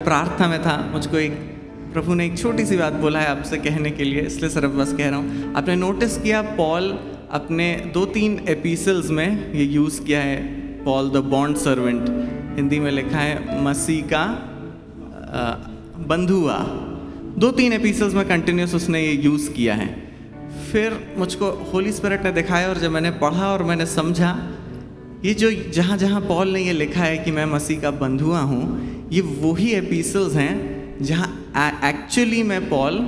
प्रार्थना में था, मुझको एक प्रभु ने एक छोटी सी बात बोला है आपसे कहने के लिए, इसलिए सिर्फ बस कह रहा हूँ। आपने नोटिस किया पॉल अपने 2-3 एपिसल्स में ये यूज़ किया है, Paul the bond servant, Hindi में लिखा है मसीह का बंधुआ। 2-3 एपिसल्स में कंटिन्यूस उसने ये यूज़ किया है। फिर मुझको होली स्पिरिट ने दिखाया और जब मैंने पढ़ा और मैंने समझा, ये जो जहाँ जहाँ पॉल ने ये लिखा है कि मैं मसीह का बंधुआ हूँ, ये वही एपिसल्स हैं जहाँ एक्चुअली में पॉल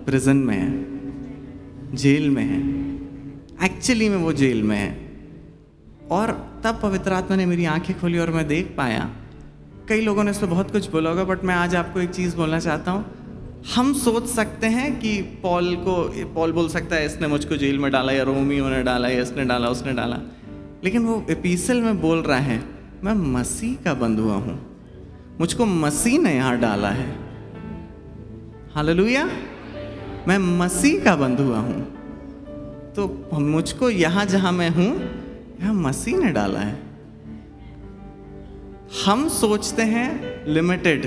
प्रिजन में है, जेल में है, एक्चुअली में वो जेल में है। और तब पवित्र आत्मा ने मेरी आंखें खोली और मैं देख पाया। कई लोगों ने इस पर बहुत कुछ बोला होगा, बट मैं आज आपको एक चीज़ बोलना चाहता हूँ। हम सोच सकते हैं कि पॉल बोल सकता है इसने मुझको जेल में डाला, या रोमियो ने डाला, या इसने डाला, उसने डाला, लेकिन वो एपिसल में बोल रहा है मैं मसीह का बंधुआ हूँ, मुझको मसीह ने यहाँ डाला है। हालेलुया, मैं मसीह का बंधुआ हूँ, तो मुझको यहाँ जहाँ मैं हूँ यहाँ मसीह ने डाला है। हम सोचते हैं लिमिटेड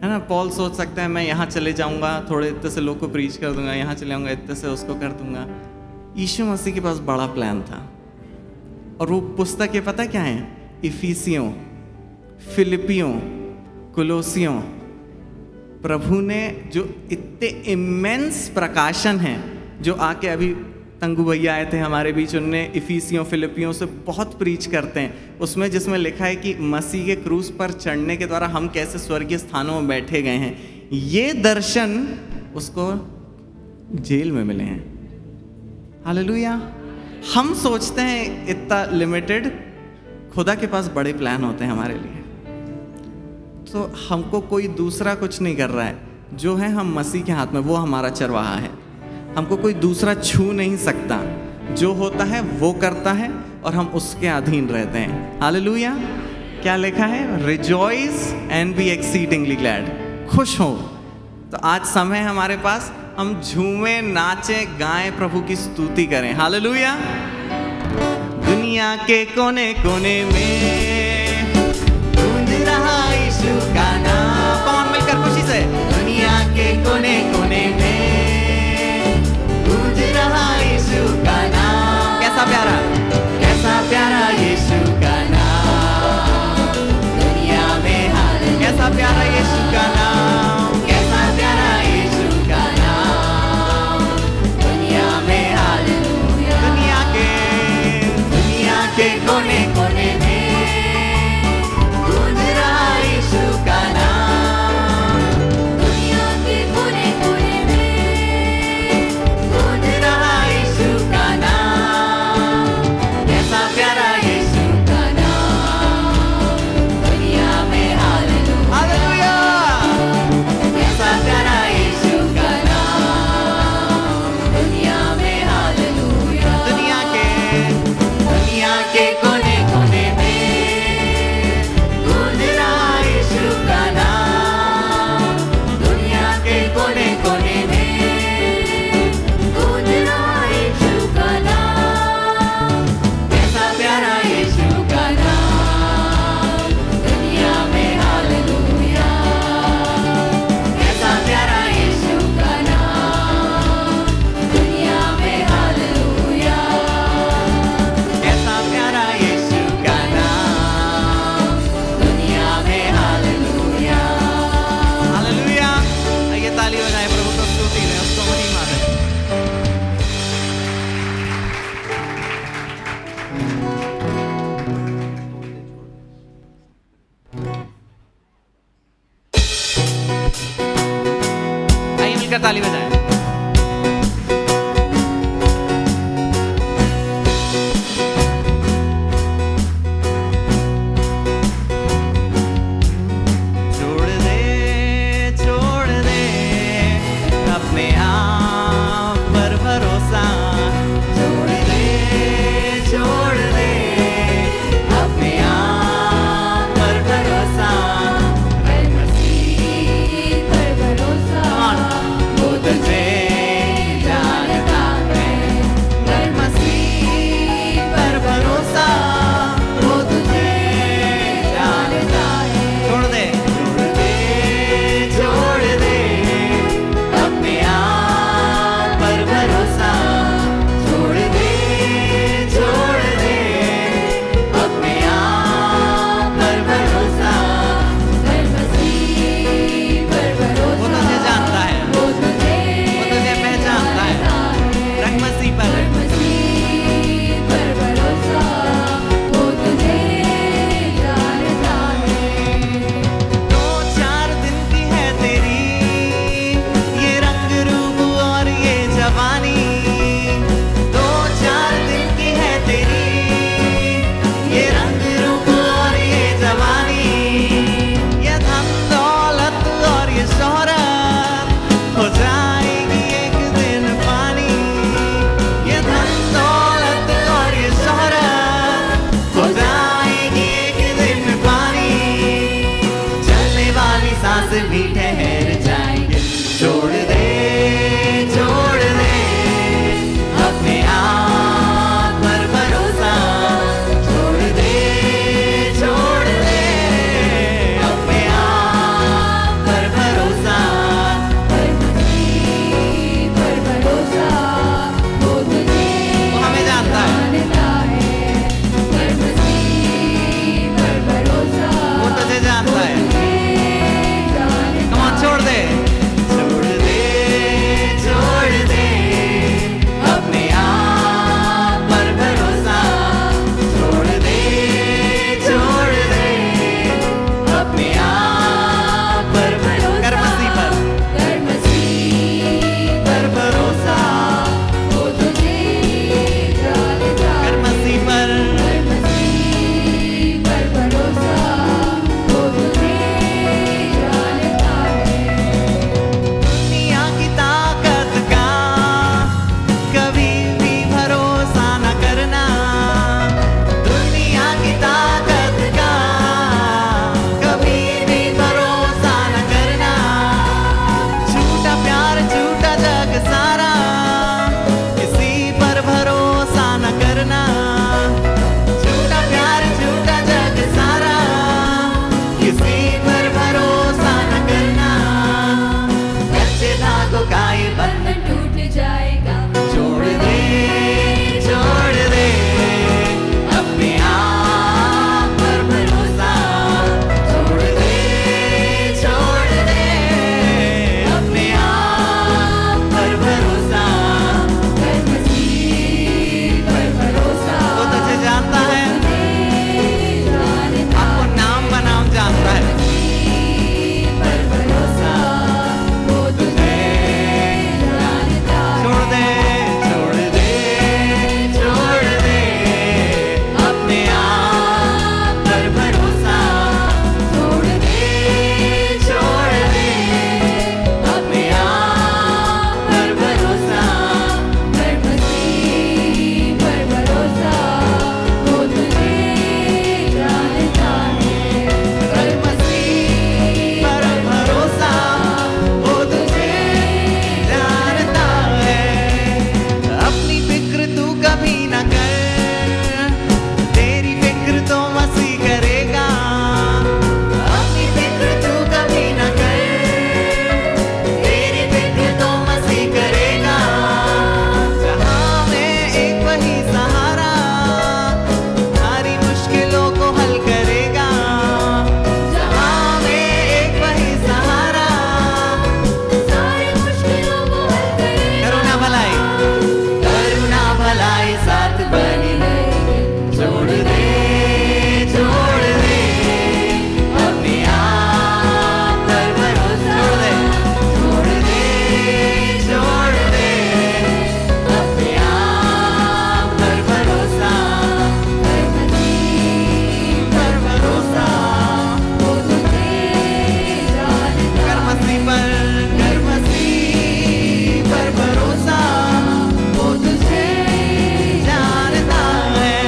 है ना। पॉल सोच सकता है मैं यहाँ चले जाऊँगा, थोड़े इतने से लोग को प्रीच कर दूंगा, यहाँ चले जाऊँगा, इतने से उसको कर दूंगा। यीशु मसीह के पास बड़ा प्लान था, और वो पुस्तकें पता क्या है? इफिसियों, फिलिपियों, कुलोसियों। प्रभु ने जो इतने इमेंस प्रकाशन हैं, जो आके अभी तंगू भैया आए थे हमारे बीच, उनने इफिसियों फिलिपियों से बहुत प्रीच करते हैं, उसमें जिसमें लिखा है कि मसीह के क्रूस पर चढ़ने के द्वारा हम कैसे स्वर्गीय स्थानों में बैठे गए हैं। ये दर्शन उसको जेल में मिले हैं। हालेलुया। हम सोचते हैं इतना लिमिटेड, खुदा के पास बड़े प्लान होते हैं हमारे लिए। तो हमको कोई दूसरा कुछ नहीं कर रहा है, जो है हम मसीह के हाथ में, वो हमारा चरवाहा है। हमको कोई दूसरा छू नहीं सकता, जो होता है वो करता है और हम उसके अधीन रहते हैं। हालेलुया। क्या लिखा है? Rejoice and be exceedingly glad. खुश हो। तो आज समय है हमारे पास, हम झूमें, नाचे, गाएं, प्रभु की स्तुति करें। हालेलुया। दुनिया के कोने कोने में गूंज रहा यीशु का नाम। कौन मिलकर खुशी से? दुनिया के कोने कोने में गूंज रहा यीशु का नाम। कैसा प्यारा, कैसा प्यारा यीशु का नाम दुनिया में। हालेलुया। कैसा प्यारा यीशु का नाम, कैसा प्यारा यीशु का नाम दुनिया में। हालेलुया। दुनिया के कोने कोने में गूंज रहा यीशु का नाम। दुनिया के कोने कोने में गूंज रहा यीशु का नाम। कैसा प्यारा यीशु का नाम दुनिया में। हालेलुया। कैसा प्यारा यीशु का नाम दुनिया में। हालेलुया। दुनिया के कोने कोने में गूंज रहा यीशु का नाम। दुनिया के कोने कोने में गूंज रहा यीशु का नाम। कैसा प्यारा यीशु का नाम दुनिया में। हालेलुया। कैसा प्यारा यीशु का नाम दुनिया में। हालेलुया। कैसा प्यारा यीशु का नाम दुनिया में। हालेलुया। हालेलुया। आइए ताली बजाएं, प्रभु को स्तुति दें, उसको महिमा दें। आइए मिलकर ताली बजाएं। छोड़ दे अपने आप पर भरोसा। छोड़ दे अपने आप पर भरोसा। मसीह पर भरोसा, वो तुझे भी ठहर जाएंगे। छोड़ दे अपने आप पर भरोसा, छोड़ दे अपने आप पर भरोसा, पर भरोसा वो तुझे वो हमें जानता है, पर भरोसा वो तुझे जानता है। कम ऑन, छोड़ दे अपने आप पर भरोसा, छोड़ दे अपने आप पर भरोसा, कर मसीह पर भरोसा, वो तुझे जानता है। कर मसीह पर भरोसा वो तुझे जानता है। दुनिया की ताकत का कभी भी भरोसा न करना, दुनिया की ताकत का कभी भी भरोसा न करना, झूठा प्यार झूठा जग सारा, किसी पर भरोसा न करना, झूठा प्यार झूठा जग सारा, किसी पर भरोसा न करना, कच्चे धागों का ये बंधन टूट जाएगा। छोड़ दे अपने आप पर भरोसा, छोड़ दे अपने आप पर भरोसा, कर मसीह पर भरोसा वो तुझे जानता है, जानता आपको नाम बनाम जानता है। पर भरोसा वो तुझे जानता है। छोड़ दे अपने आप पर भरोसा, छोड़ दे अपने आप पर भरोसा, कर मसीह पर भरोसा वो तुझे जानता है। कर मसीह पर भरोसा, वो तुझे जानता है। अपनी फिक्र तू कभी न कर, तेरी फिक्र तो मसीह करेगा, अपनी फिक्र तू कभी न कर, तेरी फिक्र तो मसीह करेगा, जहां में एक वही सहारा, सारी मुश्किलों को हल करेगा, जहां में एक वही सहारा, सारी मुश्किलों को हल करेगा। करुणा भलाई साथ बनी रहेगी। छोड़ दे अपने आप पर भरोसा, छोड़ दे अपने आप पर भरोसा, कर मसीह पर भरोसा, वो तुझे जानता कर मसीह पर भरोसा, वो तुझे जानता है।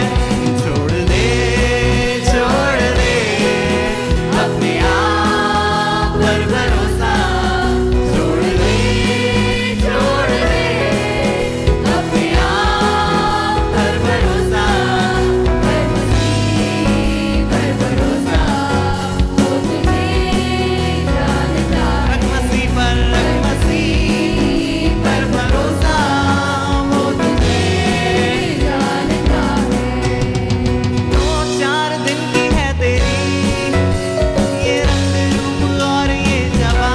छोड़ दे अपने आप पर भरोसा, छोड़ दे अपने आप पर भरोसा, कर मसीह पर भरोसा वो तुझे जानता है। रख मसीह पर भरोसा, वो तुझे जानता है। 2-4 दिन की है तेरी ये रंग रूप और ये जवानी,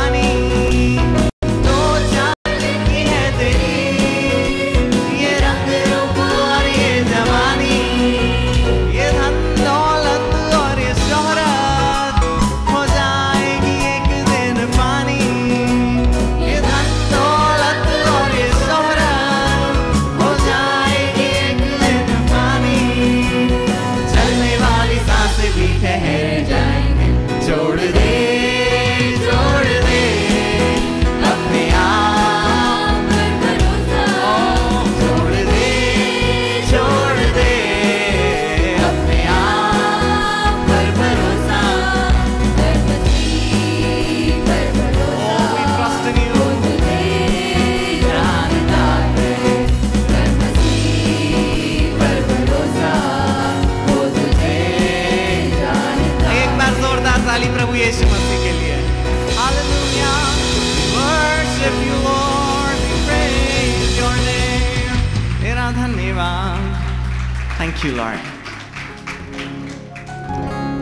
थैंक यू लॉर्ड।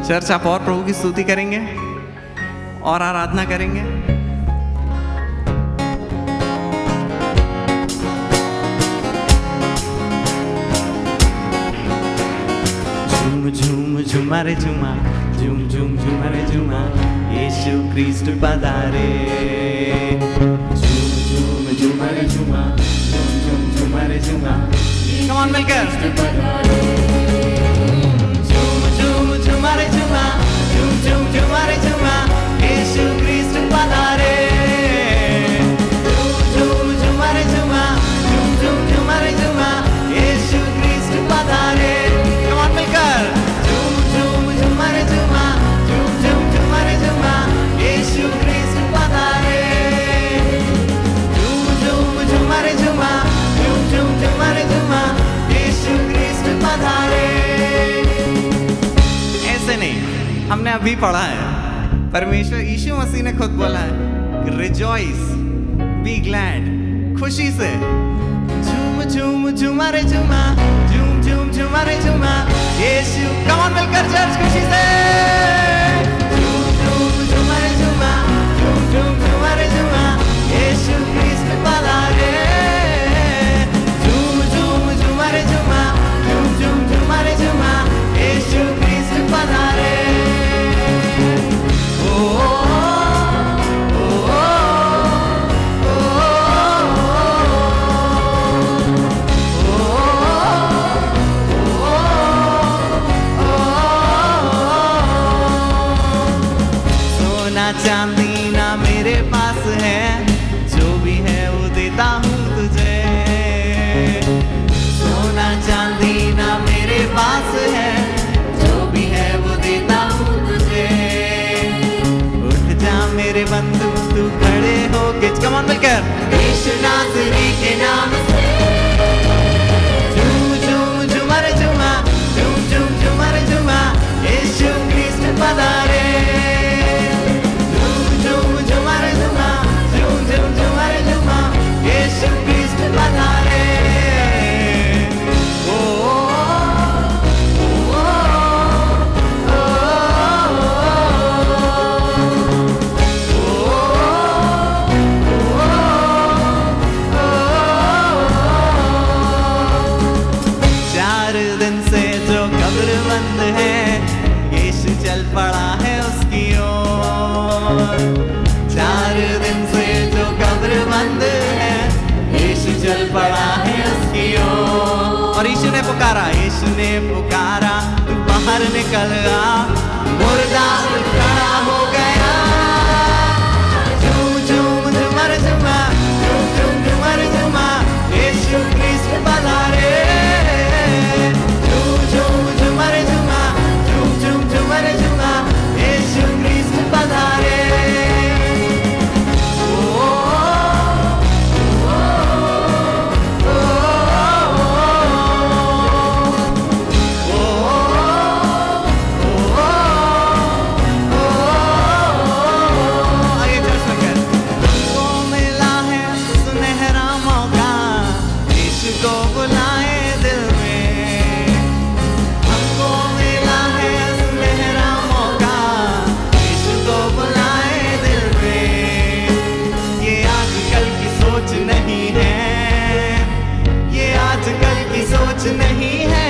चर्च, आप और प्रभु की स्तुति करेंगे और आराधना करेंगे। झूम झूम झूमा रे झूमा, झूम झूम झूमा रे झूमा, यीशु क्रिस्ट पधारे। झूम झूम झूमा रे झूमा, झूम झूम झूमा रे झूमा। कम ऑन मिलकर। झूम झूम झूमा रे झूमा, झूम झूम झूमा रे झूमा, यीशु क्रिस्ट पधारे। झूम झूम झूमा रे झूमा, झूम झूम झूमा रे झूमा, यीशु क्रिस्ट पधारे। कम ऑन मिलकर। झूम झूम झूमा रे झूमा, झूम झूम झूमा रे झूमा, यीशु क्रिस्ट पधारे। झूम झूम झूमा रे झूमा, झूम झूम झूमा रे झूमा, यीशु क्रिस्ट पधारे। ऐसे नहीं, हमने अभी पढ़ा है, परमेश्वर यीशु मसीह ने खुद बोला है, रिजॉइस, बी ग्लैड, खुशी से झूम झूम झूमा रे झूमा, झूम झूम झूमा रे झूमा, यीशु। कम ऑन मिलकर चर्च, खुशी से झूम झूम झूमा रे झूमा, झूम झूम झूमा रे झूमा, यीशु क्रिस्ट पधारे। झूम झूम झूमा रे झूमा, झूम झूम झूमा रे झूमा, यीशु क्रिस्ट पधारे। चांदी ना मेरे पास है, जो भी है वो देता हूँ तुझे। सोना चांदी ना मेरे पास है, जो भी है वो देता हूँ तुझे। उठ जा मेरे बंधु, तू खड़े होके, कम ऑन मिलकर, यीशु नासरी के नाम से झूम झूम झूमा रे झूमा, झूम झूम झूमा रे झूमा, यीशु क्रिस्ट पधारे। यीशु क्रिस्ट पधारे। ओ ओ ओ चार दिन से जो कब्र बंद है, यीशु चल पड़ा है उसकी ओर। 4 दिन से जो कब्र बंद है, यीशु चल पड़ा है उसकी ओर। और यीशु ने पुकारा, यीशु ने पुकारा, तू बाहर निकल आ, मुर्दा उठ खड़ा हो गया। झूम झूम झूमर झूमा, झूम झूम झूमर झूमा, यीशु क्रिस्ट पधारे। झूम झूम झूमर झूमा, झूम झूम झूमर झूमा, यीशु क्रिस्ट पधारे। नहीं है,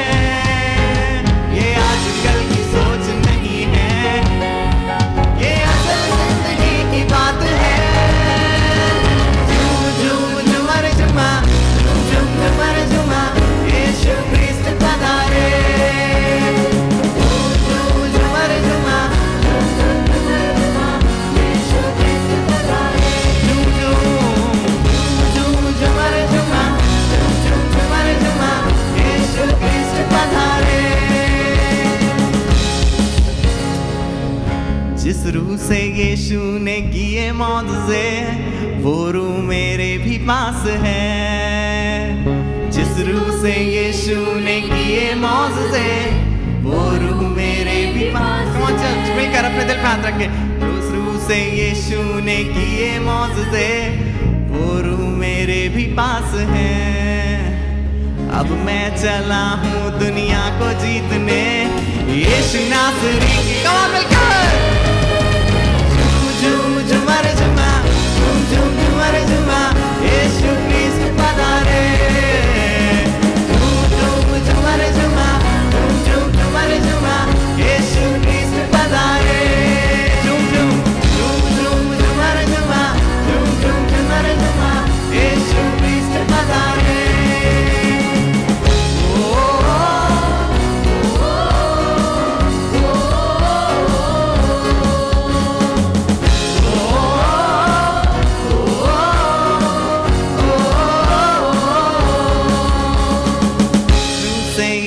ये आजकल की सोच नहीं है, ये असल जिंदगी की बात है। झूम झूम झूमर झूमा, झूम झूम झूमर झूमा, यीशु क्रिस्ट पधारे। झूम झूम झूमर झूमा, झूम झूम झूमर झूमा, यीशु क्रिस्ट पधारे। झूम झूम झूमर झूमा, झूम झूम झूमर झूमा, यीशु क्रिस्ट पधारे। जिस रूह से यीशु ने किए मौजज़े, वो रूह मेरे भी पास है। जिस रूह से यीशु ने किए मौजज़े, वो रूह मेरे भी पास। कौन चल मिलकर अपने दिल पे हाथ रख के, उस रूह से यीशु ने किए मौजज़े, वो रूह मेरे भी पास है। अब मैं चला हूँ दुनिया को जीतने, यीशु नासरी की कमाल मिलकर झूम झूम झूमर झूमा, झूम झूम झूमर झूमा, यीशु क्रिस्त पधारे। झूम झूम झूमर झूमा, झूम झूम झूमर झूमा, यीशु क्रिस्त पधारे। झूम झूम झूम झूम झूमर झूमा, झूम झूम झूमर झूमा, यीशु क्रिस्त पधारे।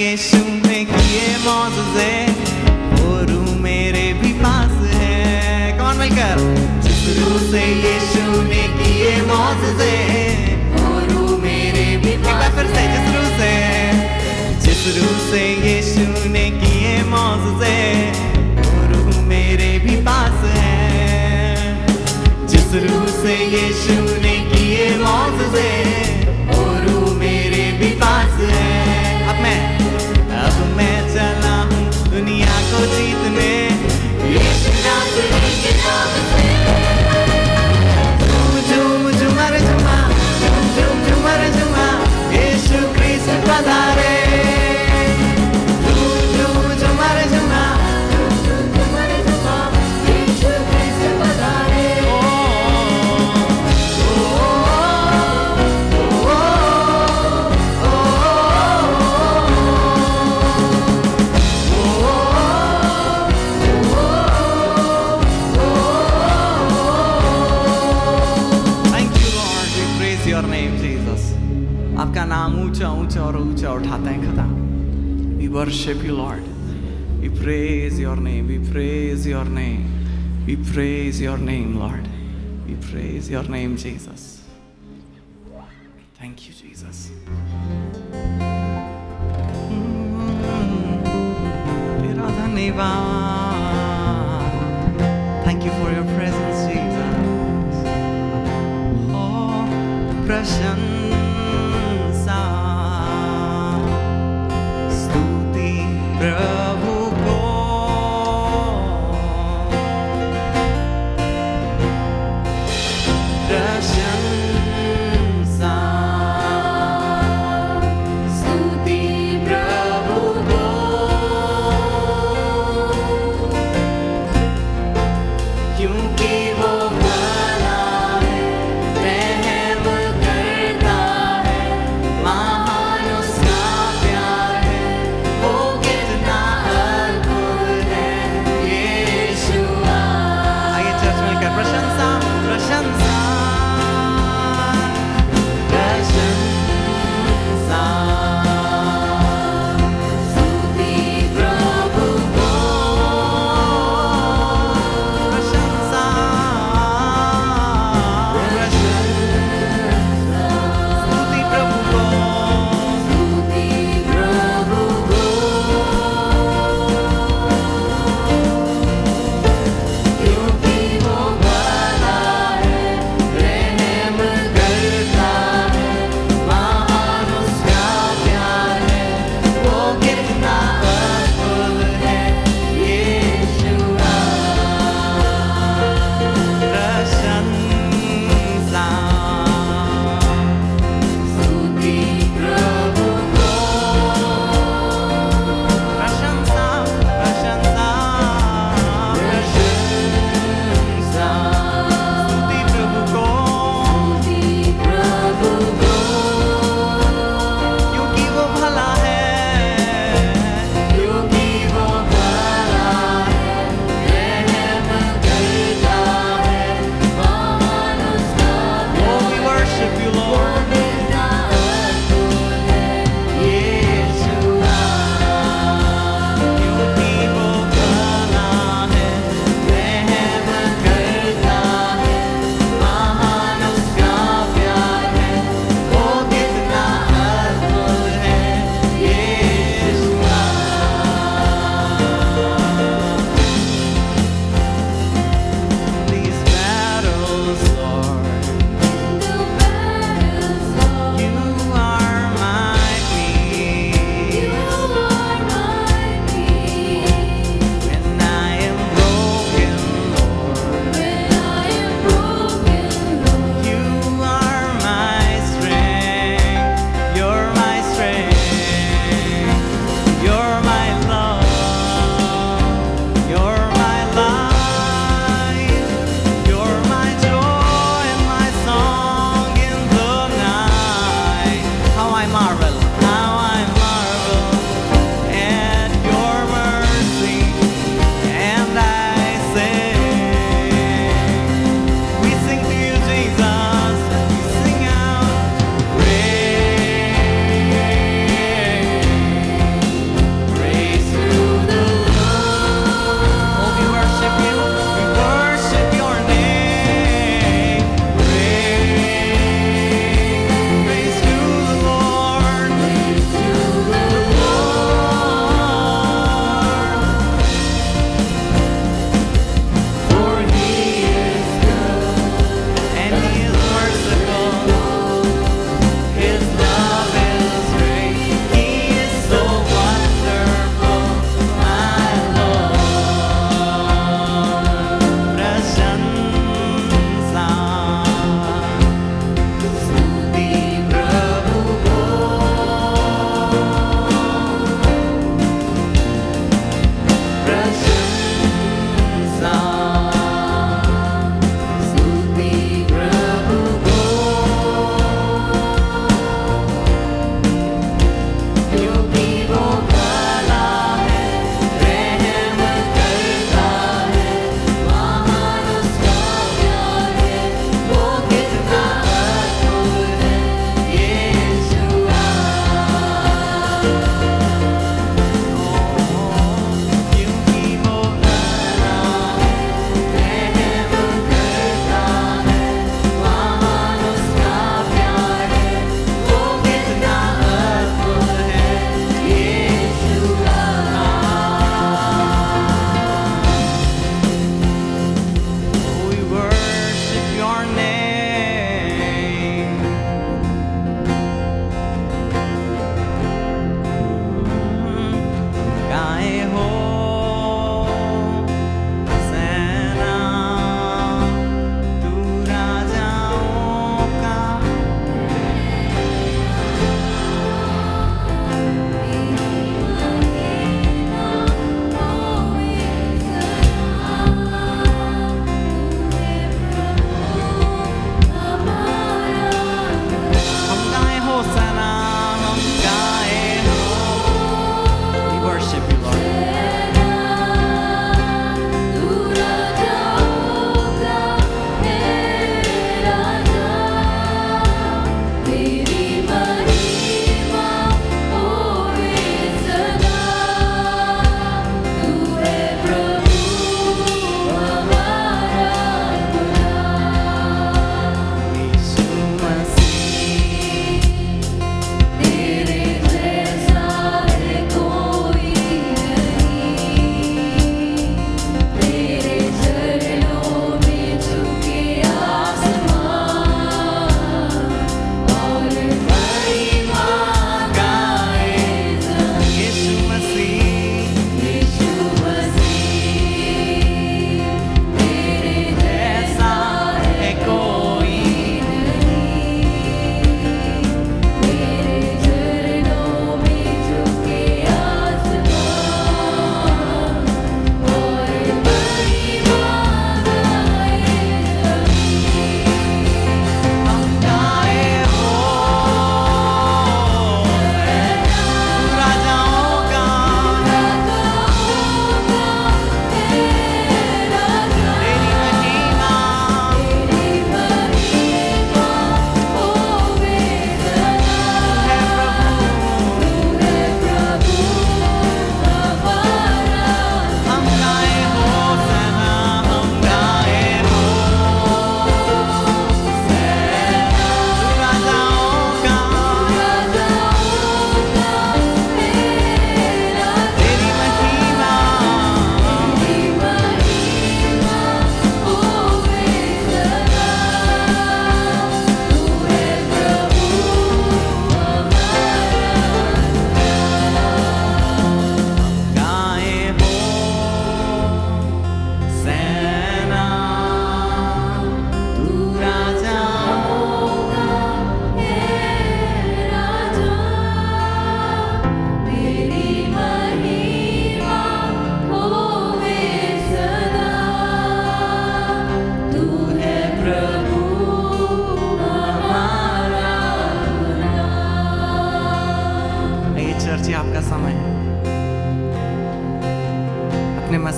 यीशु ने किए मौजूज़े, वो रूह मेरे भी पास है। कौन मिलकर जिस रूह से यीशु ने किए मौजूज़े, वो रूह मेरे भी पास है। जिस रूह से यीशु ने किए मौजूज़े, वो रूह मेरे भी पास है। जिस रूह से यीशु ने किए मौजूज़े, वो रूह मेरे भी पास है। अब मैं चला हूँ दुनिया को जीतने, यीशु नासरी के नाम से। झूम झूम झूमर झूमा, झूम झूम झूमर झूमा, यीशु क्रिस्त पधारे। झूम झूम झूमर झूमा, झूम झूम झूमर झूमा, यीशु क्रिस्त पधारे। Your name, Jesus. आपका नाम ऊंचा ऊंचा और ऊंचा उठाते हैं खुदा। We worship you, Lord. We praise your name. We praise your name. We praise your name, Lord. We praise your name, Jesus. Thank you, Jesus. तेरा धन्यवाद। Thank you for your presence, Jesus. प्रशंसा स्तुति प्रभु को, प्रशंसा स्तुति प्रभु को, क्योंकि वो भला है, रहम करता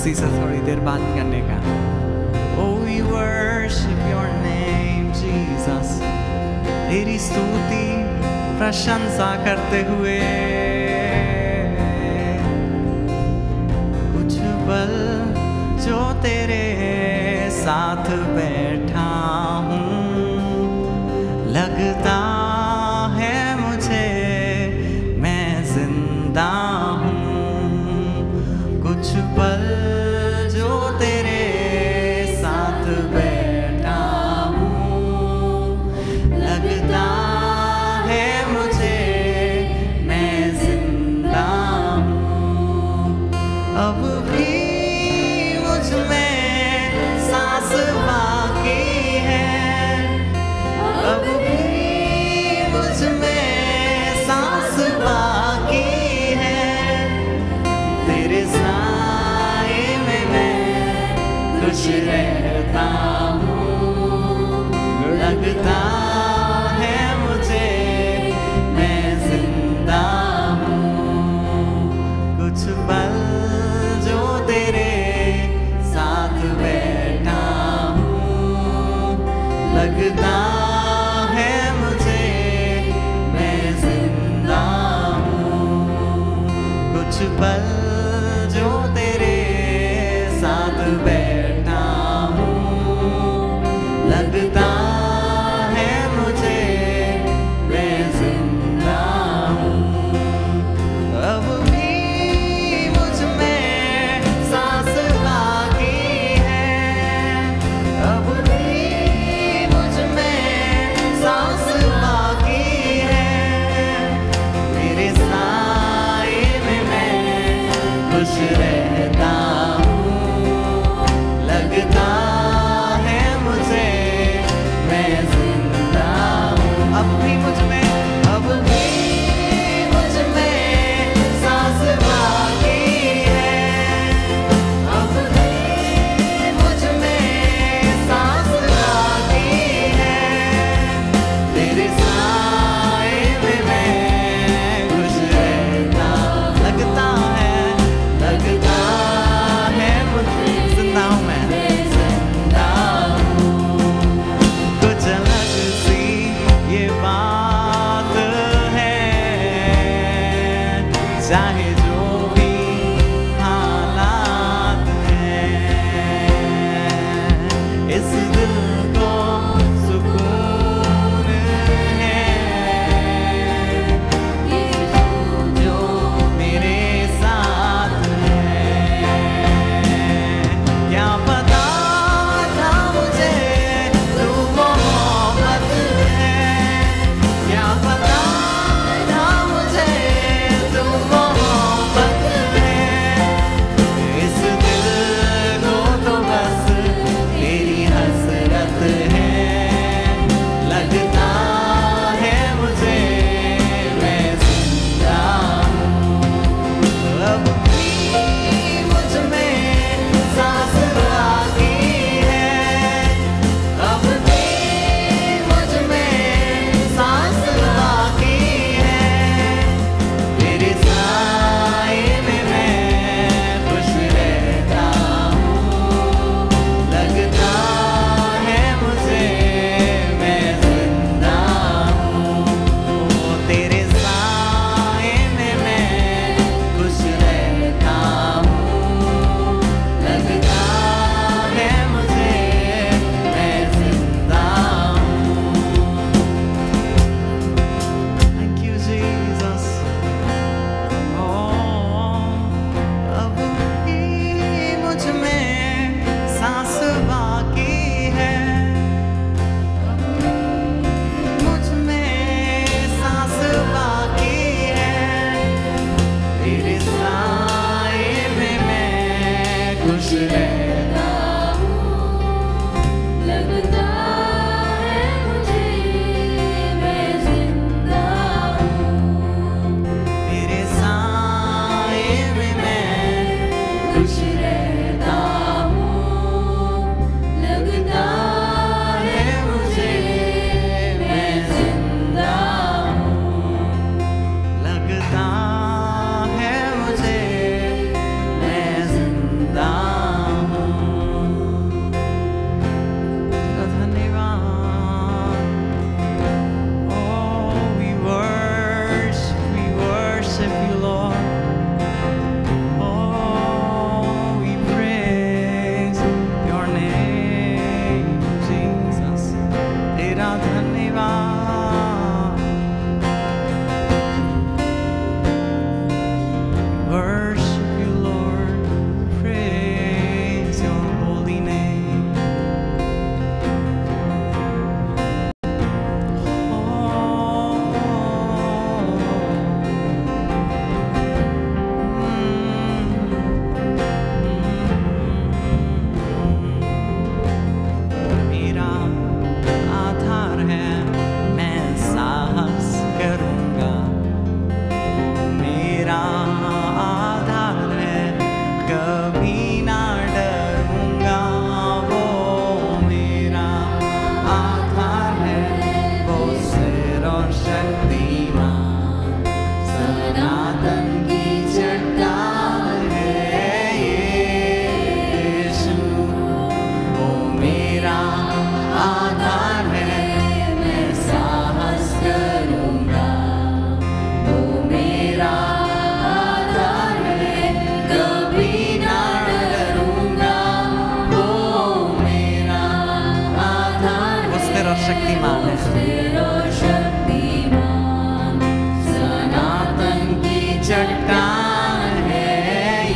उसी से थोड़ी देर बात करने का। Oh, we worship your name, Jesus. तेरी स्तुति प्रशंसा करते हुए कुछ पल जो तेरे साथ बैठा हूँ, लगता है मुझे मैं जिंदा हूँ। कुछ पल जो तेरे साथ बैठा हूँ, लगता है मुझे मैं जिंदा हूँ। अब भी मुझ में सांस बाकी है, अब भी मुझ में सांस बाकी है। तेरे साए में मैं खुश रहता हूँ, लगता है मुझे मैं जिंदा हूँ। कुछ पल जो तेरे साथ बैठा हूँ, लगता है मुझे मैं जिंदा हूँ। कुछ पल जो तेरे साथ बैठा हूँ, लगता है मुझे मैं जिंदा हूँ। अब भी मुझ में सांस बाकी है, अब भी मुझ में सांस बाकी है। मेरे साए में मैं तेरा धन्यवाद। Worship you, Lord, praise your holy name. मेरा आधार है, मैं साहस करूंगा। मेरा आधार है, कभी ना डरूंगा। वो मेरा आधार है, वो सिर और शक्तिमान सनातन की चट्टान है यीशु। वो मेरा आधार है, मैं साहस करूंगा। वो मेरा आधार है, कभी ना डरूंगा। वो मेरा आधार है, वो स्थिर और शक्तिमान है। स्थिर और शक्तिमान सनातन की चट्टान है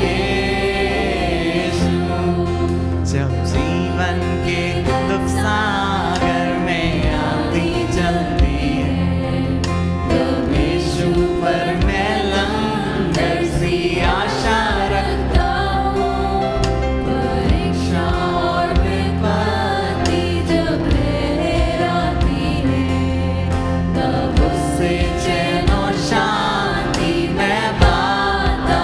यीशु। जब जीवन के दुख सागर में आंधी चलती है, तब यीशु पर मैं लंगर सी आशा रखता हूँ। परीक्षा और विपत्ति जब लहराती है, तब उससे चैन और शांति मैं पाता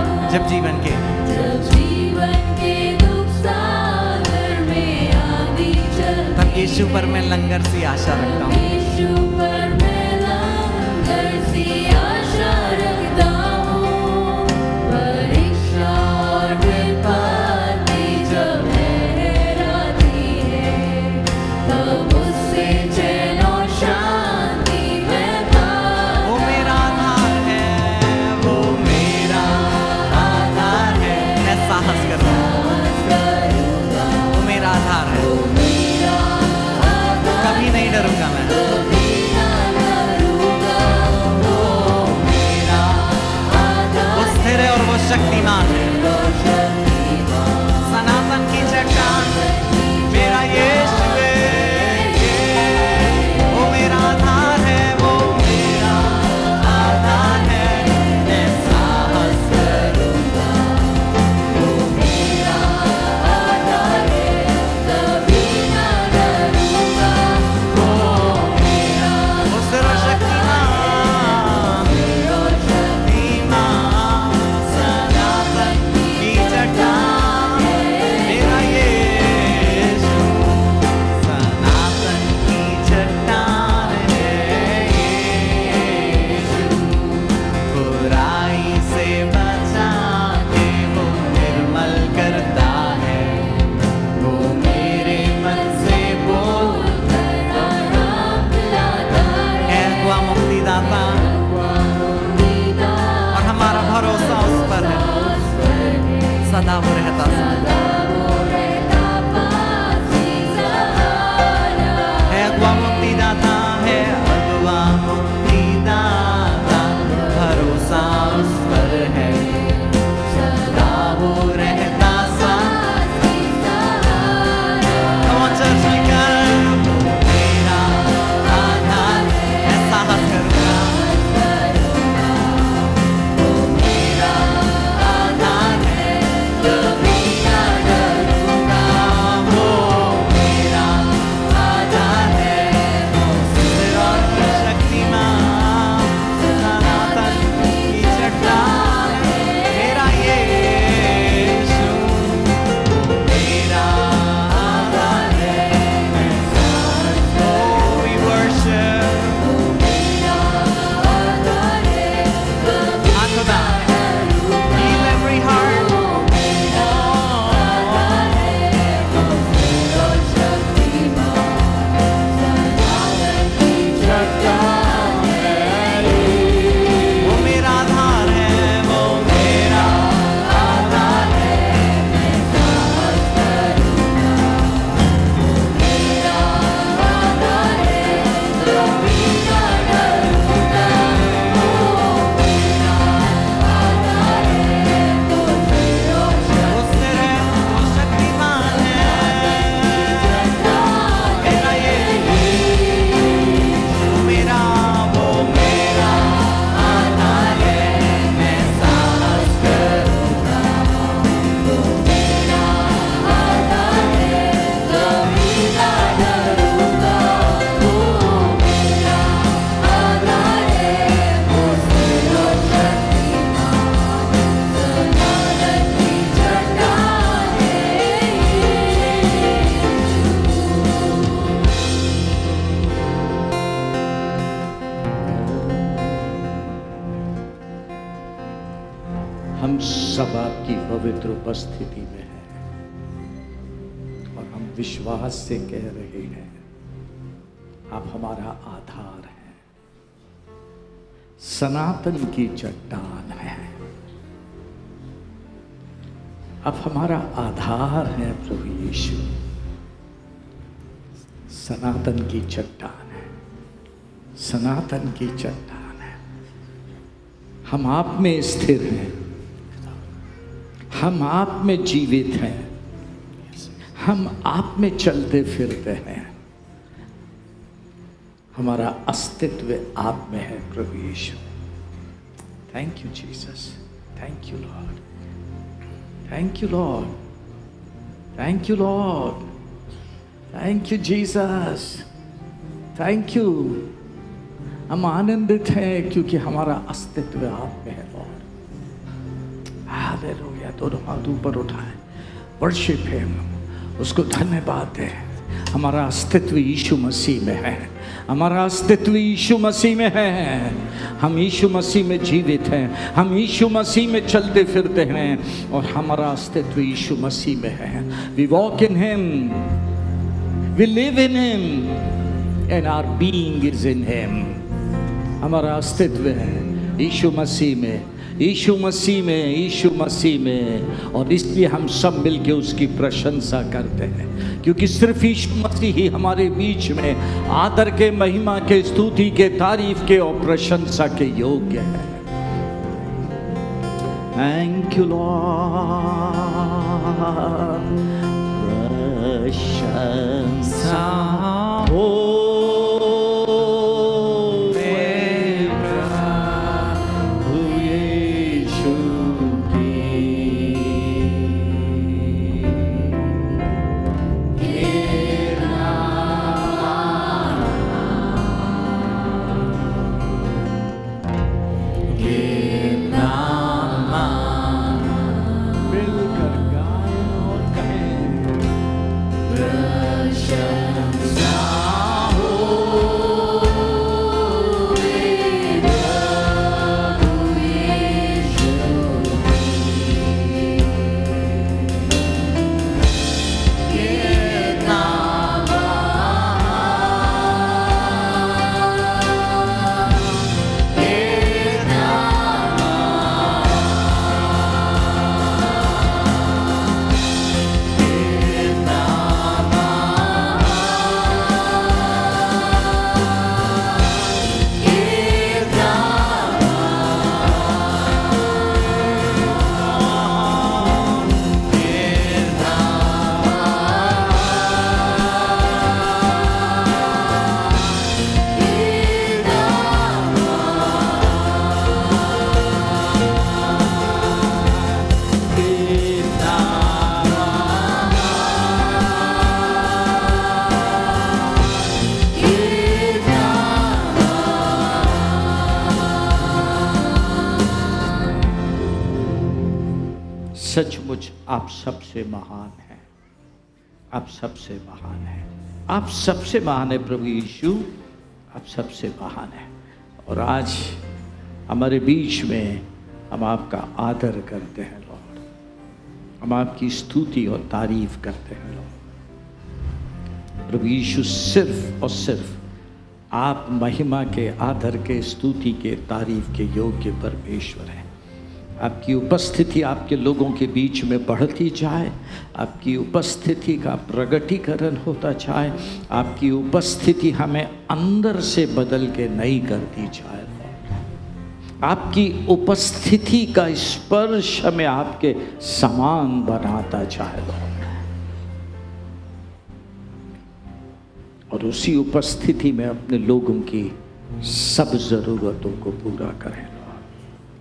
हूँ। जब जीवन के जब जीवन के दुख सागर में आंधी चलती तब यीशु पर मैं लंगर सी आशा रखता हूँ। यीशु पर मैं लंगर सी आशा रखता हूँ। परीक्षा और विपत्ति जब लहराती है, तब उससे चैन और शांति मैं पाता वो मेरा आधार है, वो मेरा आधार है, मैं साहस करूंगा। करूँगा। वो मेरा आधार है, मेरा आधार कभी नहीं डरूंगा मैं। कभी ना डरूंगा। वो मेरा आधार वो स्थिर है और वो शक्तिमान है। सनातन की चट्टान मेरा यीशु है। वो मेरा आधार है, वो मेरा आधार है, मैं साहस करूंगा। वो मेरा आधार है, कभी ना डरूंगा। वो सब आपकी पवित्र उपस्थिति में है और हम विश्वास से कह रहे हैं, आप हमारा आधार हैं, सनातन की चट्टान है। आप हमारा आधार है प्रभु यीशु, सनातन की चट्टान है, सनातन की चट्टान है। हम आप में स्थिर हैं, हम आप में जीवित हैं, हम आप में चलते फिरते हैं। हमारा अस्तित्व आप में है प्रभु यीशु। Thank you Jesus, thank you lord, thank you lord, thank you lord, thank you Jesus, thank you. हम आनंदित हैं क्योंकि हमारा अस्तित्व आप में है लॉर्ड। हालेलुया। दोनों हाथ ऊपर उठाएं, वर्शिप हिम, उसको धन्यवाद दें। हमारा अस्तित्व यीशु मसीह में है, हमारा अस्तित्व यीशु मसीह में है। हम यीशु मसीह में जीवित हैं, हम यीशु मसीह में चलते फिरते हैं और हमारा अस्तित्व यीशु मसीह में है। We walk in him, we live in him and our being is in him. हमारा अस्तित्व है यीशु मसीह में, यीशु मसीह में, यीशु मसीह में। और इसलिए हम सब मिलके उसकी प्रशंसा करते हैं क्योंकि सिर्फ यीशु मसीह ही हमारे बीच में आदर के, महिमा के, स्तुति के, तारीफ के और प्रशंसा के योग्य है। Thank you Lord. प्रशंसा हो सचमुच आप सबसे महान हैं, आप सबसे महान हैं, आप सबसे महान है प्रभु यीशु, आप सबसे महान है। और आज हमारे बीच में हम आपका आदर करते हैं लॉर्ड, हम आपकी स्तुति और तारीफ करते हैं लॉर्ड। प्रभु यीशु सिर्फ और सिर्फ आप महिमा के, आदर के, स्तुति के, तारीफ के योग्य परमेश्वर हैं। आपकी उपस्थिति आपके लोगों के बीच में बढ़ती जाए, आपकी उपस्थिति का प्रगटीकरण होता जाए, आपकी उपस्थिति हमें अंदर से बदल के नई करती जाए। आपकी उपस्थिति का स्पर्श हमें आपके समान बनाता जाए और उसी उपस्थिति में अपने लोगों की सब ज़रूरतों को पूरा करें,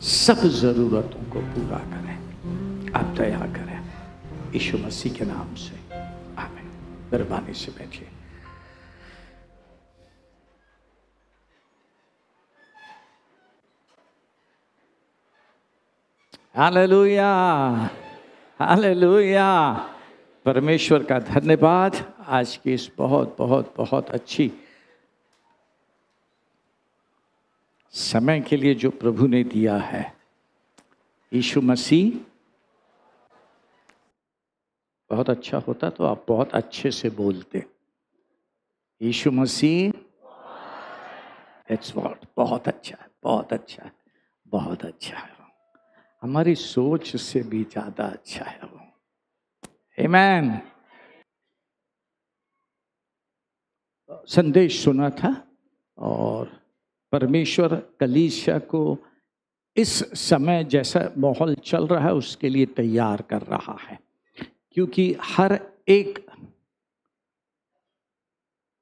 सब ज़रूरतों को पूरा करें। आप दया करें यीशु मसीह के नाम से, आमीन। मेहरबानी से बैठिए। Hallelujah, hallelujah. परमेश्वर का धन्यवाद आज की इस बहुत बहुत बहुत अच्छी समय के लिए जो प्रभु ने दिया है। यीशु मसीह बहुत अच्छा होता तो आप बहुत अच्छे से बोलते। यीशु मसीह इट्स व्हाट, बहुत अच्छा है, बहुत अच्छा है, बहुत अच्छा है। हमारी सोच से भी ज्यादा अच्छा है वो। आमीन। संदेश सुना था और परमेश्वर कलीसिया को इस समय जैसा माहौल चल रहा है उसके लिए तैयार कर रहा है, क्योंकि हर एक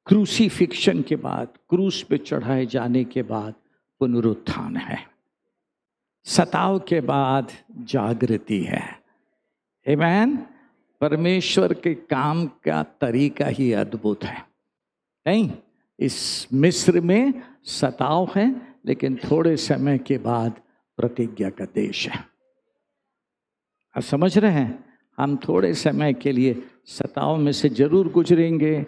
क्रूसीफिक्शन के बाद, क्रूस पे चढ़ाए जाने के बाद पुनरुत्थान है, सताव के बाद जागृति है। आमीन। परमेश्वर के काम का तरीका ही अद्भुत है। नहीं, इस मिस्र में सताव है, लेकिन थोड़े समय के बाद प्रतिज्ञा का देश है। आप समझ रहे हैं? हम थोड़े समय के लिए सताव में से जरूर गुजरेंगे,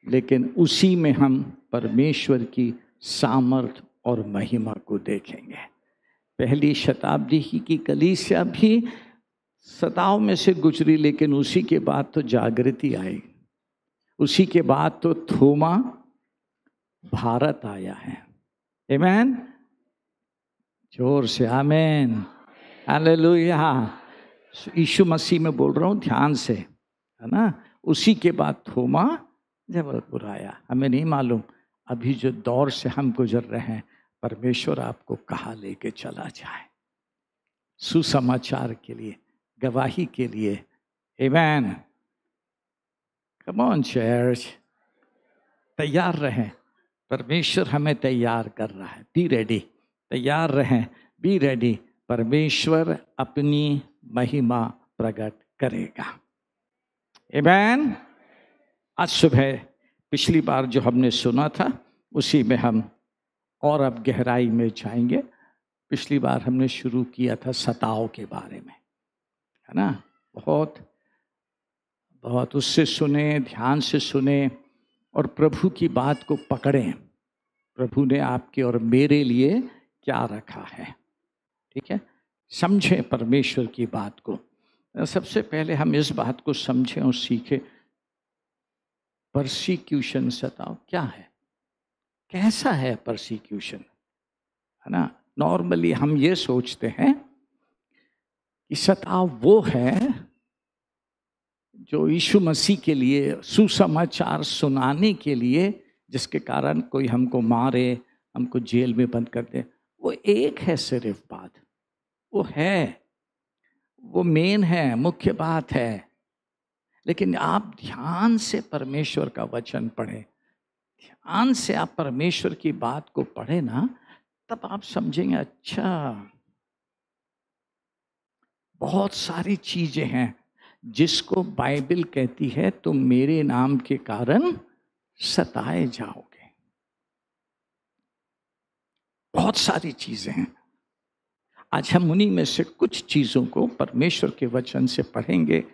लेकिन उसी में हम परमेश्वर की सामर्थ और महिमा को देखेंगे। पहली शताब्दी की कलीसिया भी सताव में से गुजरी, लेकिन उसी के बाद तो जागृति आई। उसी के बाद तो थोमा भारत आया है। आमीन। जोर से आमीन, हालेलुया। यीशु मसीह में बोल रहा हूँ, ध्यान से, है ना। उसी के बाद थोमा जबलपुर आया। हमें नहीं मालूम अभी जो दौर से हम गुजर रहे हैं, परमेश्वर आपको कहाँ लेके चला जाए, सुसमाचार के लिए, गवाही के लिए। आमीन। कम ऑन चर्च, तैयार रहें। परमेश्वर हमें तैयार कर रहा है। बी रेडी, तैयार रहें, बी रेडी। परमेश्वर अपनी महिमा प्रकट करेगा। आमीन। आज सुबह पिछली बार जो हमने सुना था उसी में हम और अब गहराई में जाएंगे। पिछली बार हमने शुरू किया था सताव के बारे में, है ना। बहुत बहुत उससे सुने, ध्यान से सुने और प्रभु की बात को पकड़ें। प्रभु ने आपके और मेरे लिए क्या रखा है, ठीक है। समझें परमेश्वर की बात को। सबसे पहले हम इस बात को समझें और सीखें, परसिक्यूशन, सताव क्या है, कैसा है परसिक्यूशन, है ना। नॉर्मली हम ये सोचते हैं कि सताव वो है जो यीशु मसीह के लिए सुसमाचार सुनाने के लिए, जिसके कारण कोई हमको मारे, हमको जेल में बंद कर दे। वो एक है सिर्फ बात, वो है, वो मेन है, मुख्य बात है। लेकिन आप ध्यान से परमेश्वर का वचन पढ़ें, ध्यान से आप परमेश्वर की बात को पढ़े ना, तब आप समझेंगे अच्छा बहुत सारी चीजें हैं जिसको बाइबल कहती है तुम मेरे नाम के कारण सताए जाओगे। बहुत सारी चीजें हैं। आज हम उन्हीं में से कुछ चीजों को परमेश्वर के वचन से पढ़ेंगे,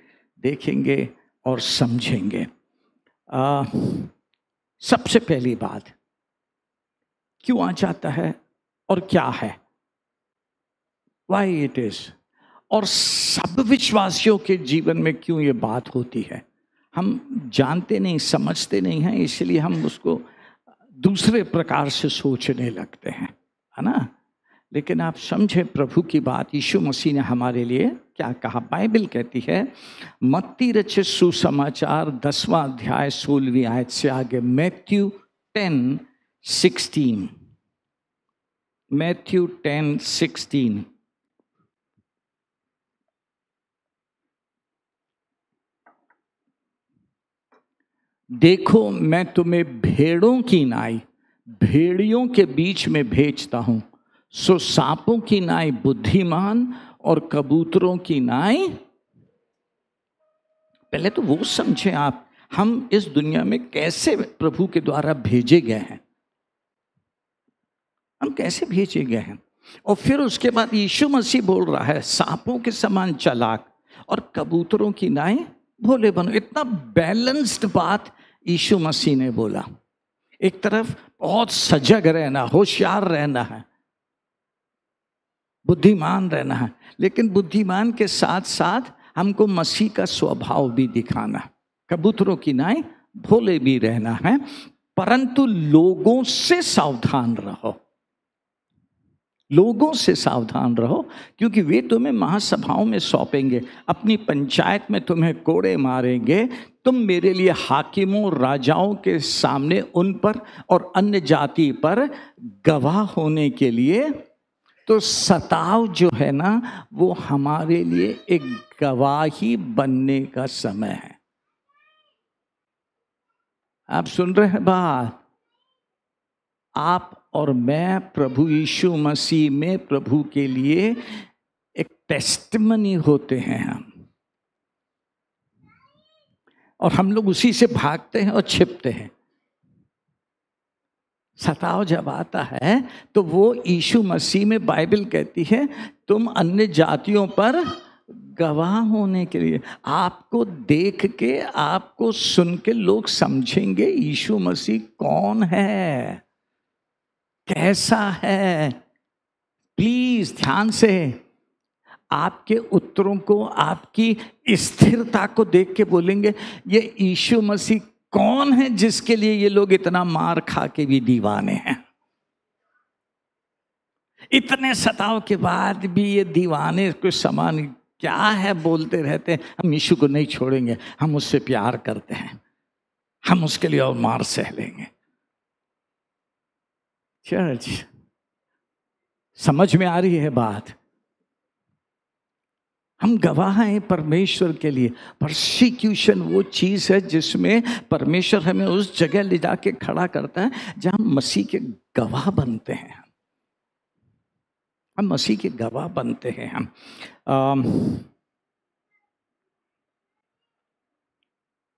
देखेंगे और समझेंगे। सबसे पहली बात, क्यों आ जाता है और क्या है, व्हाई इट इज, और सब विश्वासियों के जीवन में क्यों ये बात होती है। हम जानते नहीं, समझते नहीं हैं, इसलिए हम उसको दूसरे प्रकार से सोचने लगते हैं, है ना। लेकिन आप समझे प्रभु की बात, यीशु मसीह ने हमारे लिए क्या कहा। बाइबल कहती है, मत्ती रचित सुसमाचार 10वां अध्याय 16वीं आयत से आगे, मैथ्यू 10:16, मैथ्यू 10:16। देखो मैं तुम्हें भेड़ों की नाई भेड़ियों के बीच में भेजता हूं, सो सांपों की नाई बुद्धिमान और कबूतरों की नाई। पहले तो वो समझें आप, हम इस दुनिया में कैसे प्रभु के द्वारा भेजे गए हैं, हम कैसे भेजे गए हैं। और फिर उसके बाद यीशु मसीह बोल रहा है, सांपों के समान चालाक और कबूतरों की नाई भोले बनो। इतना बैलेंस्ड बात यीशु मसीह ने बोला। एक तरफ बहुत सजग रहना, होशियार रहना है, बुद्धिमान रहना है, लेकिन बुद्धिमान के साथ साथ हमको मसीह का स्वभाव भी दिखाना, कबूतरों की नाई भोले भी रहना है, परंतु लोगों से सावधान रहो। लोगों से सावधान रहो, क्योंकि वे तुम्हें महासभाओं में सौंपेंगे, अपनी पंचायत में तुम्हें कोड़े मारेंगे। तुम मेरे लिए हाकिमों राजाओं के सामने उन पर और अन्य जाति पर गवाह होने के लिए, तो सताव जो है ना वो हमारे लिए एक गवाही बनने का समय है। आप सुन रहे हैं बात? आप और मैं प्रभु यीशु मसीह में प्रभु के लिए एक टेस्टिमनी होते हैं हम, और हम लोग उसी से भागते हैं और छिपते हैं। सताव जब आता है तो वो यीशु मसीह में बाइबल कहती है तुम अन्य जातियों पर गवाह होने के लिए। आपको देख के, आपको सुन के लोग समझेंगे यीशु मसीह कौन है, कैसा है। प्लीज ध्यान से आपके उत्तरों को, आपकी स्थिरता को देख के बोलेंगे ये यीशु मसीह कौन है जिसके लिए ये लोग इतना मार खा के भी दीवाने हैं। इतने सताव के बाद भी ये दीवाने कुछ समान क्या है बोलते रहते हैं, हम यीशु को नहीं छोड़ेंगे, हम उससे प्यार करते हैं, हम उसके लिए और मार सह लेंगे। चर्च, समझ में आ रही है बात? हम गवाह हैं परमेश्वर के लिए। परसिक्यूशन वो चीज है जिसमें परमेश्वर हमें उस जगह ले जाके खड़ा करता है जहां मसीह के गवाह बनते हैं। हम मसीह के गवाह बनते हैं। हम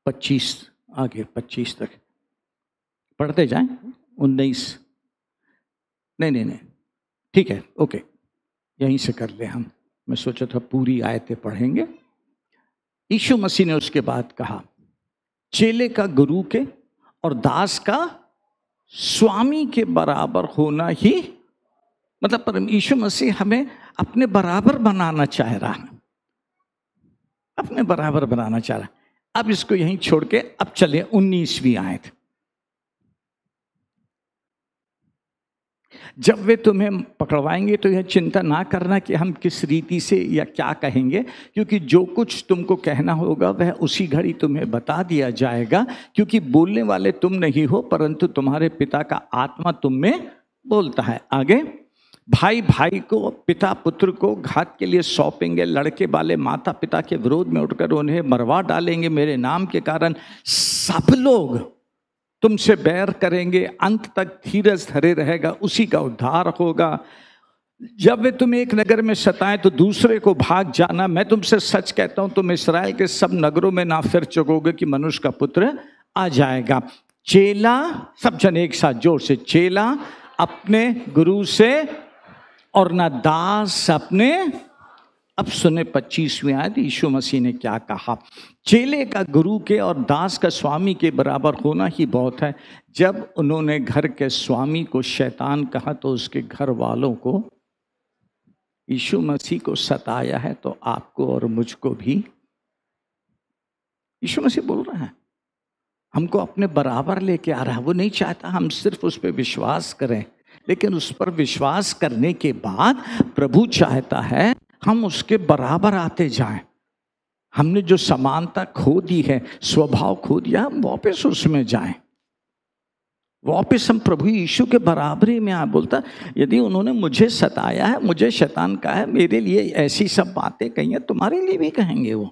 25 आगे 25 तक पढ़ते जाएं। 19 नहीं ठीक है, ओके, यहीं से कर ले हम। मैं सोचा था पूरी आयतें पढ़ेंगे। यीशु मसीह ने उसके बाद कहा, चेले का गुरु के और दास का स्वामी के बराबर होना ही, मतलब यीशु मसीह हमें अपने बराबर बनाना चाह रहा है, अपने बराबर बनाना चाह रहा है। अब इसको यहीं छोड़ के अब चले 19वीं आयत। जब वे तुम्हें पकड़वाएंगे तो यह चिंता ना करना कि हम किस रीति से या क्या कहेंगे, क्योंकि जो कुछ तुमको कहना होगा वह उसी घड़ी तुम्हें बता दिया जाएगा, क्योंकि बोलने वाले तुम नहीं हो परंतु तुम्हारे पिता का आत्मा तुम में बोलता है। आगे, भाई भाई को, पिता पुत्र को घात के लिए सौंपेंगे, लड़के वाले माता पिता के विरोध में उठकर उन्हें मरवा डालेंगे। मेरे नाम के कारण सब लोग तुमसे बैर करेंगे, अंत तक धीरज धरे रहेगा उसी का उद्धार होगा। जब वे तुम्हें एक नगर में सताएं तो दूसरे को भाग जाना। मैं तुमसे सच कहता हूं तुम इस्राएल के सब नगरों में ना फिर चकोगे कि मनुष्य का पुत्र आ जाएगा। चेला, सब जन एक साथ जोर से, चेला अपने गुरु से और ना दास अपने। अब सुने 25वीं आयत, यीशु मसीह ने क्या कहा। चेले का गुरु के और दास का स्वामी के बराबर होना ही बहुत है। जब उन्होंने घर के स्वामी को शैतान कहा तो उसके घर वालों को, यीशु मसीह को सताया है तो आपको और मुझको भी यीशु मसीह बोल रहा है, हमको अपने बराबर लेके आ रहा है। वो नहीं चाहता हम सिर्फ उस पर विश्वास करें, लेकिन उस पर विश्वास करने के बाद प्रभु चाहता है हम उसके बराबर आते जाएं। हमने जो समानता खो दी है, स्वभाव खो दिया, हम वापस उसमें जाएं, वापस हम प्रभु यीशु के बराबरी में आ। बोलता यदि उन्होंने मुझे सताया है, मुझे शैतान कहा है, मेरे लिए ऐसी सब बातें कही हैं, तुम्हारे लिए भी कहेंगे वो।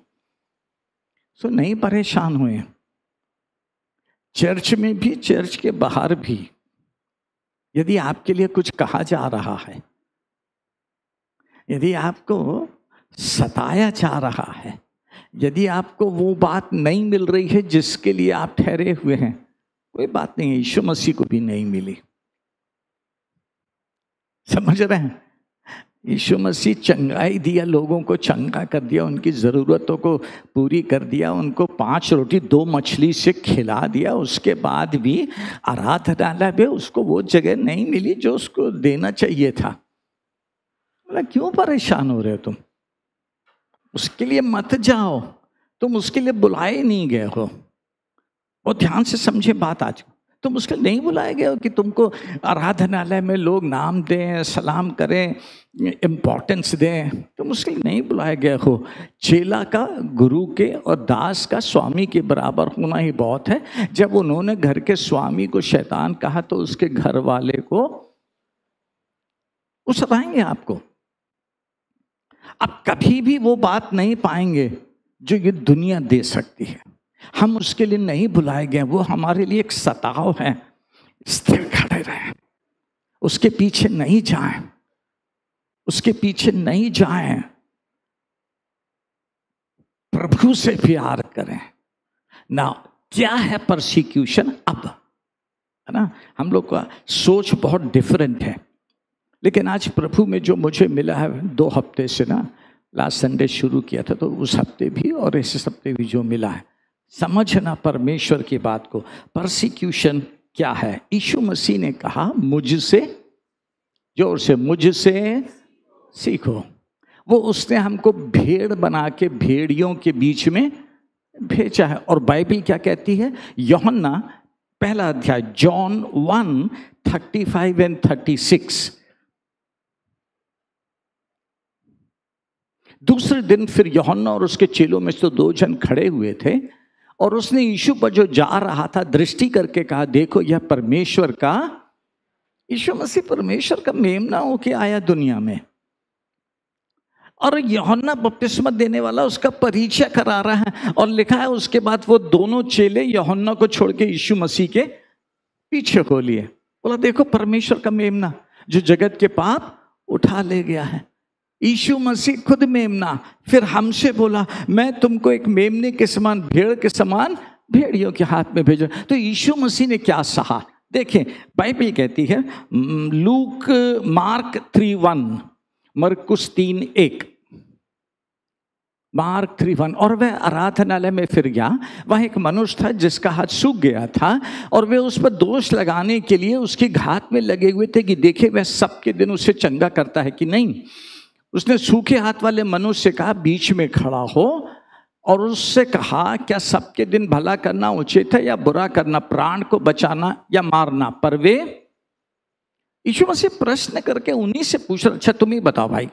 सो नहीं परेशान हुए। चर्च में भी, चर्च के बाहर भी यदि आपके लिए कुछ कहा जा रहा है, यदि आपको सताया जा रहा है, यदि आपको वो बात नहीं मिल रही है जिसके लिए आप ठहरे हुए हैं, कोई बात नहीं है, यीशु मसीह को भी नहीं मिली। समझ रहे हैं? यीशु मसीह चंगाई दिया, लोगों को चंगा कर दिया, उनकी ज़रूरतों को पूरी कर दिया, उनको 5 रोटी 2 मछली से खिला दिया। उसके बाद भी आराधनालय में उसको वो जगह नहीं मिली जो उसको देना चाहिए था। बोला क्यों परेशान हो रहे हो तुम? उसके लिए मत जाओ, तुम उसके लिए बुलाए नहीं गए हो। और ध्यान से समझे बात आज, तुम उसके लिए नहीं बुलाए गए हो कि तुमको आराधनालय में लोग नाम दें, सलाम करें, इम्पोर्टेंस दें, तुम उसके लिए नहीं बुलाए गए हो। चेला का गुरु के और दास का स्वामी के बराबर होना ही बहुत है। जब उन्होंने घर के स्वामी को शैतान कहा तो उसके घर वाले को उसराएंगे आपको। अब कभी भी वो बात नहीं पाएंगे जो ये दुनिया दे सकती है। हम उसके लिए नहीं बुलाए गए, वो हमारे लिए एक सताव है। स्थिर खड़े रहें, उसके पीछे नहीं जाएं, उसके पीछे नहीं जाएं, प्रभु से प्यार करें ना। क्या है परसिक्यूशन? अब है ना, हम लोग का सोच बहुत डिफरेंट है, लेकिन आज प्रभु में जो मुझे मिला है 2 हफ्ते से ना, लास्ट संडे शुरू किया था तो उस हफ्ते भी और इस हफ्ते भी जो मिला है, समझना परमेश्वर की बात को। परसिक्यूशन क्या है? यीशु मसीह ने कहा मुझसे, जोर से, मुझसे सीखो। वो उसने हमको भेड़ बना के भेड़ियों के बीच में भेजा है। और बाइबल क्या कहती है? यूहन्ना 1 अध्याय जॉन 1:35 and 36। दूसरे दिन फिर यूहन्ना और उसके चेलों में से तो 2 जन खड़े हुए थे, और उसने यीशु पर जो जा रहा था दृष्टि करके कहा, देखो यह परमेश्वर का, यीशु मसीह परमेश्वर का मेमना होके आया दुनिया में। और यूहन्ना बपतिस्मा देने वाला उसका परिचय करा रहा है, और लिखा है उसके बाद वो दोनों चेले यूहन्ना को छोड़ के यीशु मसीह के पीछे हो लिए। बोला देखो परमेश्वर का मेमना जो जगत के पाप उठा ले गया है। यीशु मसीह खुद मेमना। फिर हमसे बोला मैं तुमको एक मेमने के समान, भेड़ के समान भेड़ियों के हाथ में भेजा। तो यीशु मसीह ने क्या सहा? देखें बाइबल कहती है, मार्क 3:1, मरकुस 3:1, मार्क 3:1। और वह आराधनालय में फिर गया, वह एक मनुष्य था जिसका हाथ सूख गया था, और वे उस पर दोष लगाने के लिए उसके हाथ में लगे हुए थे कि देखे वह सबके दिन उसे चंगा करता है कि नहीं। उसने सूखे हाथ वाले मनुष्य से कहा बीच में खड़ा हो, और उससे कहा क्या सबके दिन भला करना उचित है या बुरा करना, प्राण को बचाना या मारना? पर वे, यीशु मसीह प्रश्न करके उन्हीं से पूछ रहा, अच्छा तुम ही बताओ भाई।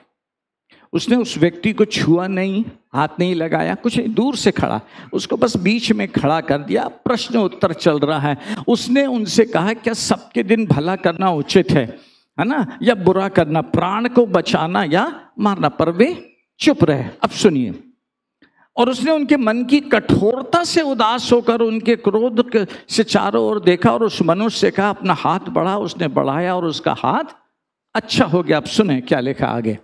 उसने उस व्यक्ति को छुआ नहीं, हाथ नहीं लगाया, कुछ नहीं, दूर से खड़ा, उसको बस बीच में खड़ा कर दिया। प्रश्न उत्तर चल रहा है। उसने उनसे कहा क्या सबके दिन भला करना उचित है ना, या बुरा करना, प्राण को बचाना या मारना? पर वे चुप रहे। अब सुनिए, और उसने उनके मन की कठोरता से उदास होकर उनके क्रोध से चारों ओर देखा, और उस मनुष्य से कहा अपना हाथ बढ़ा। उसने बढ़ाया और उसका हाथ अच्छा हो गया। अब सुने क्या लिखा आगे।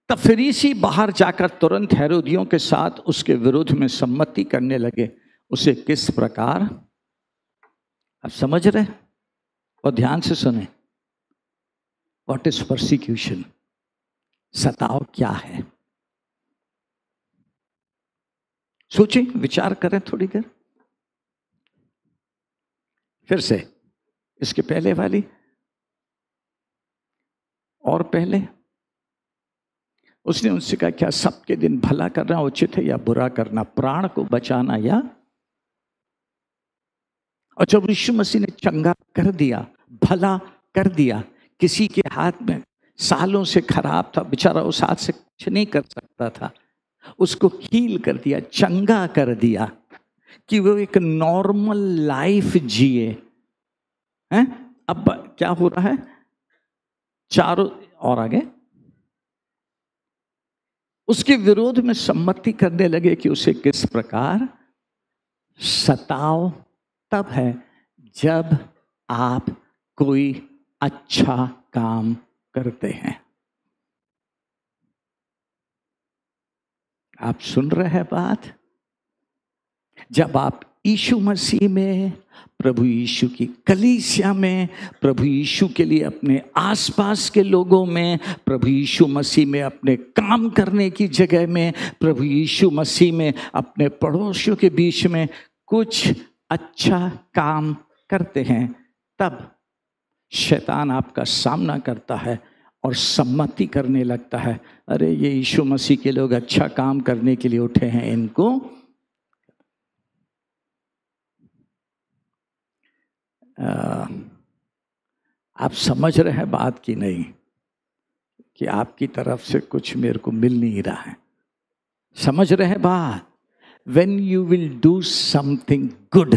तब फरीसी बाहर जाकर तुरंत हेरोदियों के साथ उसके विरोध में सम्मति करने लगे, उसे किस प्रकार, आप समझ रहे? और ध्यान से सुने, व्हाट इज परसिक्यूशन? सताव क्या है? सोचें, विचार करें थोड़ी देर। फिर से इसके पहले वाली और पहले, उसने उनसे कहा क्या सबके दिन भला करना उचित है या बुरा करना, प्राण को बचाना या? और जब यीशु मसीह ने चंगा कर दिया, भला कर दिया, किसी के हाथ में सालों से खराब था, बेचारा उस हाथ से कुछ नहीं कर सकता था, उसको हील कर दिया, चंगा कर दिया कि वो एक नॉर्मल लाइफ जिए हैं। अब क्या हो रहा है? चारों और आगे उसके विरोध में सम्मति करने लगे कि उसे किस प्रकार सताओ। तब है जब आप कोई अच्छा काम करते हैं। आप सुन रहे हैं बात? जब आप यीशु मसीह में, प्रभु यीशु की कलीसिया में, प्रभु यीशु के लिए अपने आसपास के लोगों में, प्रभु यीशु मसीह में अपने काम करने की जगह में, प्रभु यीशु मसीह में अपने पड़ोसियों के बीच में कुछ अच्छा काम करते हैं, तब शैतान आपका सामना करता है और सम्मति करने लगता है, अरे ये यीशु मसीह के लोग अच्छा काम करने के लिए उठे हैं, इनको आप समझ रहे हैं बात की नहीं, कि आपकी तरफ से कुछ मेरे को मिल नहीं रहा है। समझ रहे हैं बात? When you will do something good,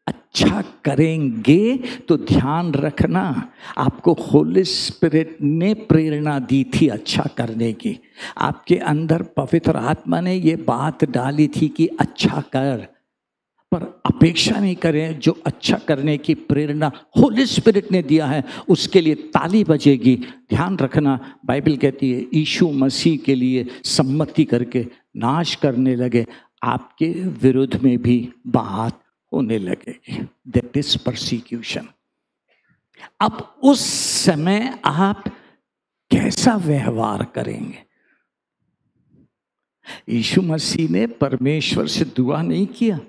अच्छा करेंगे तो ध्यान रखना, आपको होली स्पिरिट ने प्रेरणा दी थी अच्छा करने की। आपके अंदर पवित्र आत्मा ने ये बात डाली थी कि अच्छा कर, पर अपेक्षा नहीं करें। जो अच्छा करने की प्रेरणा होली स्पिरिट ने दिया है उसके लिए ताली बजेगी। ध्यान रखना, बाइबल कहती है यीशु मसीह के लिए सम्मति करके नाश करने लगे, आपके विरुद्ध में भी बात होने लगेगी। That is persecution. अब उस समय आप कैसा व्यवहार करेंगे? यीशु मसीह ने परमेश्वर से दुआ नहीं किया,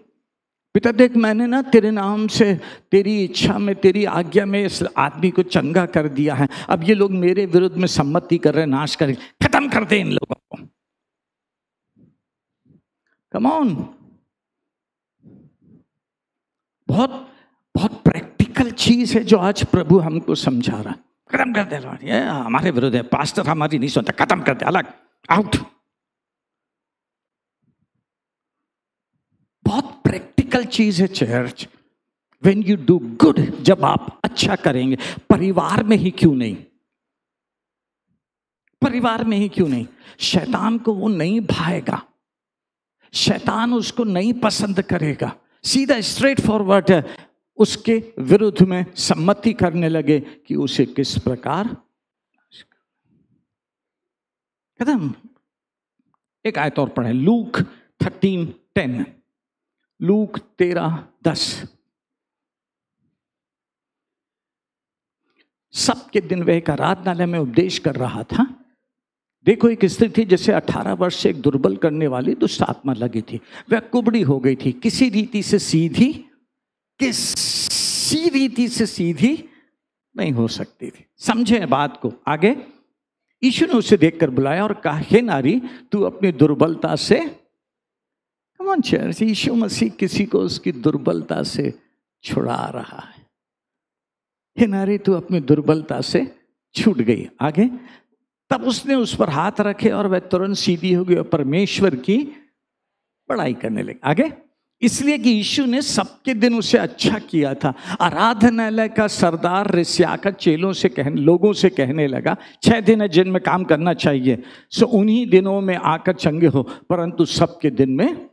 पिता देख मैंने ना तेरे नाम से, तेरी इच्छा में, तेरी आज्ञा में इस आदमी को चंगा कर दिया है, अब ये लोग मेरे विरुद्ध में सम्मति कर रहे हैं, नाश करें, खत्म कर दे इन लोगों को। कम ऑन, बहुत बहुत प्रैक्टिकल चीज है जो आज प्रभु हमको समझा रहा है। खत्म कर दे, ये हमारे विरुद्ध है, पास्टर हमारी नहीं सुनता, खत्म कर दे, अलग, आउट। बहुत प्रैक्टिकल चीज है church. When you do good, जब आप अच्छा करेंगे, परिवार में ही क्यों नहीं, परिवार में ही क्यों नहीं, शैतान को वो नहीं भाएगा, शैतान उसको नहीं पसंद करेगा। सीधा स्ट्रेट फॉरवर्ड है, उसके विरुद्ध में सम्मति करने लगे कि उसे किस प्रकार खत्म। एक आयत और पढ़े, लूक 13:10, लूक 13:10। सबके दिन वह एक आराधनालय में उपदेश कर रहा था। देखो एक स्त्री थी जिसे 18 वर्ष से एक दुर्बल करने वाली दुष्ट आत्मा लगी थी। वह कुबड़ी हो गई थी, किसी रीति से सीधी नहीं हो सकती थी। समझे बात को? आगे यीशु ने उसे देखकर बुलाया और कहा, हे नारी, तू अपनी दुर्बलता से, कम ऑन चर्च, यीशु मसीह किसी को उसकी दुर्बलता से छुड़ा रहा है। हे नारी, तू अपनी दुर्बलता से छूट गई। आगे, तब उसने उस पर हाथ रखे और वह तुरंत सीधी हो गई और परमेश्वर की बड़ाई करने लगी। आगे, इसलिए कि यीशु ने सबके दिन उसे अच्छा किया था। आराधनालय का सरदार रिस्याका चेलों से लोगों से कहने लगा, 6 दिन है जिनमें काम करना चाहिए, सो उन्हीं दिनों में आकर चंगे हो, परंतु सबके दिन में।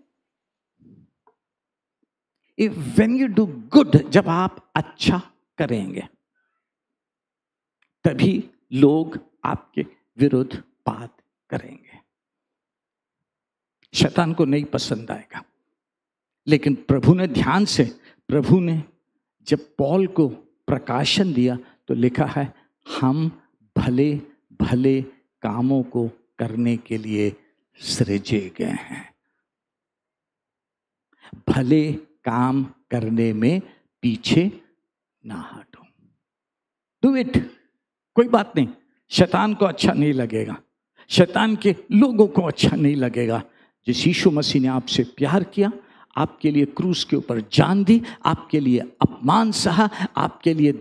व्हेन यू डू गुड, जब आप अच्छा करेंगे, तभी लोग आपके विरुद्ध बात करेंगे। शैतान को नहीं पसंद आएगा। लेकिन प्रभु ने ध्यान से, प्रभु ने जब पौल को प्रकाशन दिया तो लिखा है, हम भले भले कामों को करने के लिए सृजे गए हैं। भले काम करने में पीछे ना हटो, डू इट। कोई बात नहीं, शैतान को अच्छा नहीं लगेगा, शैतान के लोगों को अच्छा नहीं लगेगा। जिस यीशु मसीह ने आपसे प्यार किया, आपके लिए क्रूस के ऊपर जान दी, आपके लिए अपमान सहा, आपके लिए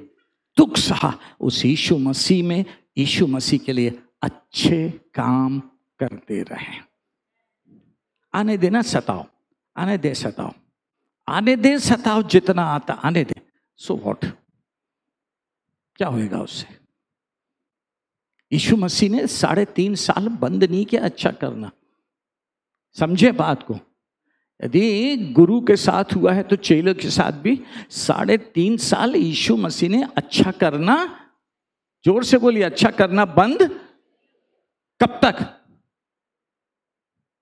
दुख सहा, उस यीशु मसीह में, यीशु मसीह के लिए अच्छे काम करते रहे। आने देना, सताओ, आने दे, सताओ, आने दे, सताओ, जितना आता आने दे। सो व्हाट, क्या होएगा उससे? यीशु मसीह ने 3.5 साल बंद नहीं किया अच्छा करना। समझे बात को? यदि गुरु के साथ हुआ है तो चेलों के साथ भी 3.5 साल यीशु मसीह ने अच्छा करना, जोर से बोलिए, अच्छा करना बंद। कब तक?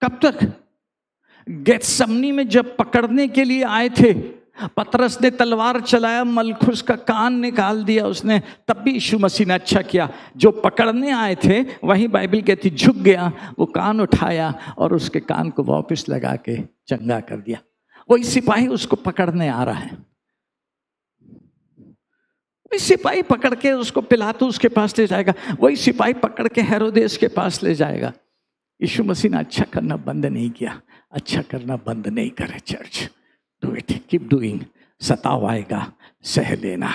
कब तक? गेत्समनी में जब पकड़ने के लिए आए थे, पतरस ने तलवार चलाया, मलखुस का कान निकाल दिया उसने, तब भी यीशु मसीह ने अच्छा किया। जो पकड़ने आए थे वहीं बाइबल कहती झुक गया, वो कान उठाया और उसके कान को वापस लगा के चंगा कर दिया। वही सिपाही उसको पकड़ने आ रहा है, वही सिपाही पकड़ के उसको पिलातुस के पास ले जाएगा, वही सिपाही पकड़ के हेरोदेस के पास ले जाएगा। यीशु मसीह ने अच्छा करना बंद नहीं किया, अच्छा करना बंद नहीं करे। Church, do it, keep doing. सताव आएगा, सह लेना।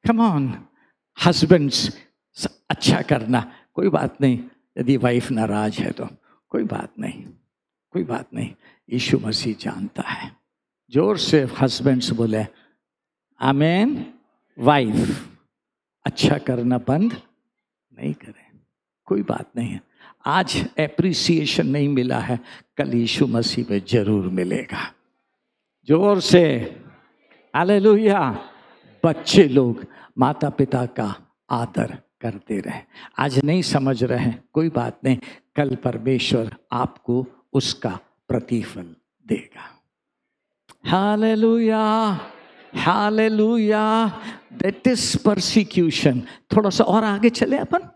कम ऑन हस्बैंड्स, अच्छा करना, कोई बात नहीं। यदि वाइफ नाराज है तो कोई बात नहीं, कोई बात नहीं। यीशु मसीह जानता है। जोर से हस्बैंड्स बोले आमीन। वाइफ अच्छा करना बंद नहीं करे, कोई बात नहीं है। आज एप्रिसिएशन नहीं मिला है, कल यीशु मसीह में जरूर मिलेगा। जोर से हालेलुया। बच्चे लोग माता पिता का आदर करते रहे। आज नहीं समझ रहे हैं, कोई बात नहीं, कल परमेश्वर आपको उसका प्रतिफल देगा। Hallelujah, hallelujah. That is persecution. थोड़ा सा और आगे चले अपन,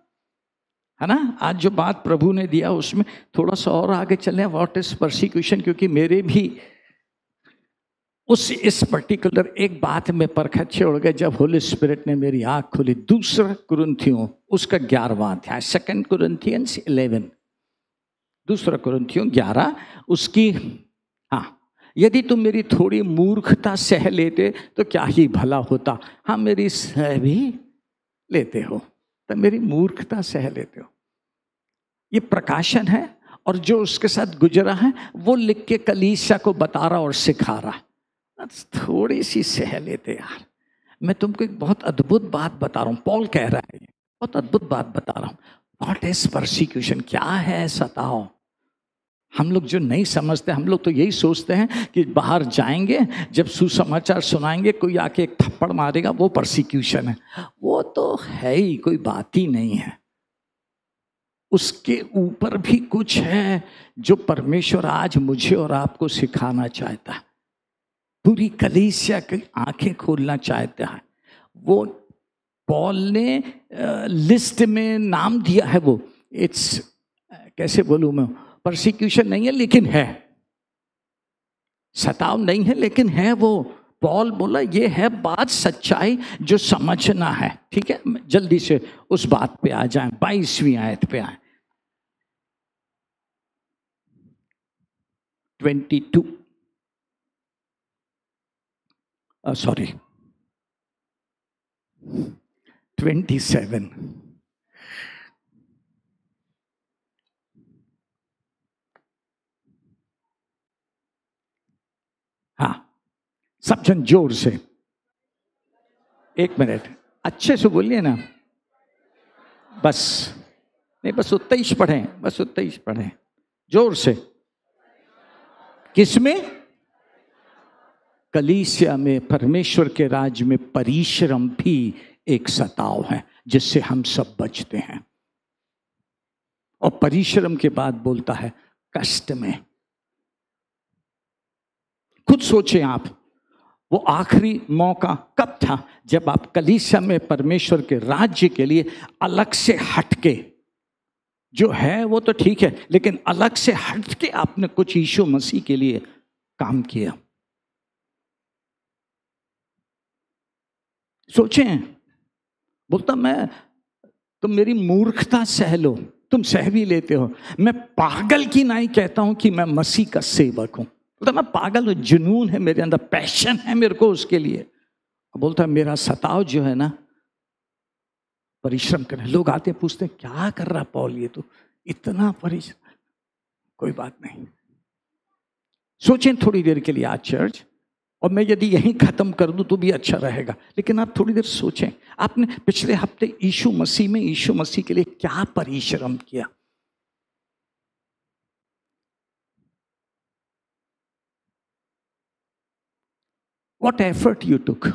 है ना। आज जो बात प्रभु ने दिया उसमें थोड़ा सा और आगे चले। व्हाट इज परसिक्यूशन, क्योंकि मेरे भी इस पर्टिकुलर एक बात में परखच्चे उड़ गए जब होली स्पिरिट ने मेरी आँख खोली। 2 कुरिन्थियों उसका 11वां अध्याय, 2 Corinthians 11, 2 कुरिन्थियों 11 उसकी, हाँ, यदि तुम मेरी थोड़ी मूर्खता सह लेते तो क्या ही भला होता। हाँ, मेरी सह भी लेते हो तो मेरी मूर्खता सह लेते हो। ये प्रकाशन है, और जो उसके साथ गुजरा है वो लिख के कलीसिया को बता रहा और सिखा रहा। थोड़ी सी सह लेते यार। मैं तुमको एक बहुत अद्भुत बात बता रहा हूँ, पॉल कह रहा है, बहुत अद्भुत बात बता रहा हूँ। व्हाट इज परसिक्यूशन, क्या है सताव। हम लोग जो नहीं समझते, हम लोग तो यही सोचते हैं कि बाहर जाएंगे, जब सुसमाचार सुनाएंगे कोई आके एक थप्पड़ मारेगा वो परसिक्यूशन है। वो तो है ही, कोई बात ही नहीं है। उसके ऊपर भी कुछ है जो परमेश्वर आज मुझे और आपको सिखाना चाहता है, पूरी कलीसिया की आंखें खोलना चाहता है। वो पॉल ने लिस्ट में नाम दिया है, वो इट्स, कैसे बोलूं मैं, परसिक्यूशन नहीं है लेकिन है, सताव नहीं है लेकिन है। वो पॉल बोला ये है बात सच्चाई जो समझना है। ठीक है, जल्दी से उस बात पे आ जाएं, 22वीं आयत पे आए। 22 सॉरी 27। हाँ, सब जन जोर से, 1 मिनट अच्छे से बोलिए ना, बस नहीं, बस उतना ही पढ़ें, बस उतना ही पढ़ें जोर से। किसमें? कलीसिया में, परमेश्वर के राज्य में परिश्रम भी एक सताव है जिससे हम सब बचते हैं। और परिश्रम के बाद बोलता है कष्ट में। खुद सोचें आप, वो आखिरी मौका कब था जब आप कलीसिया में परमेश्वर के राज्य के लिए अलग से हटके, जो है वो तो ठीक है, लेकिन अलग से हटके आपने कुछ यीशु मसीह के लिए काम किया। सोचें, बोलता मैं, तुम मेरी मूर्खता सह लो, तुम सह भी लेते हो। मैं पागल की नहीं कहता हूं कि मैं मसीह का सेवक हूं, बोलता मैं पागल हूं, जुनून है मेरे अंदर, पैशन है मेरे को उसके लिए। बोलता मेरा सताव जो है ना, परिश्रम करें। लोग आते पूछते क्या कर रहा पॉल, ये तो इतना परिश्रम। कोई बात नहीं, सोचें थोड़ी देर के लिए आज चर्च, और मैं यदि यहीं खत्म कर दूं तो भी अच्छा रहेगा, लेकिन आप थोड़ी देर सोचें, आपने पिछले हफ्ते यीशु मसीह में, यीशु मसीह के लिए क्या परिश्रम किया। What effort you took,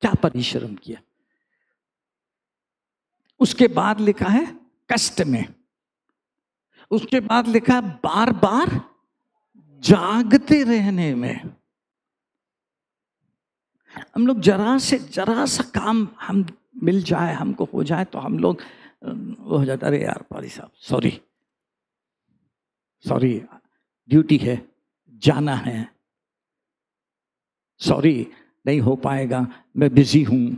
क्या परिश्रम किया। उसके बाद लिखा है कष्ट में, उसके बाद लिखा है बार बार जागते रहने में। हम लोग जरा सा काम हम मिल जाए, हमको हो जाए तो हम लोग वो हो जाता, अरे यार पारी साहब सॉरी ड्यूटी है, जाना है, सॉरी नहीं हो पाएगा, मैं बिजी हूं,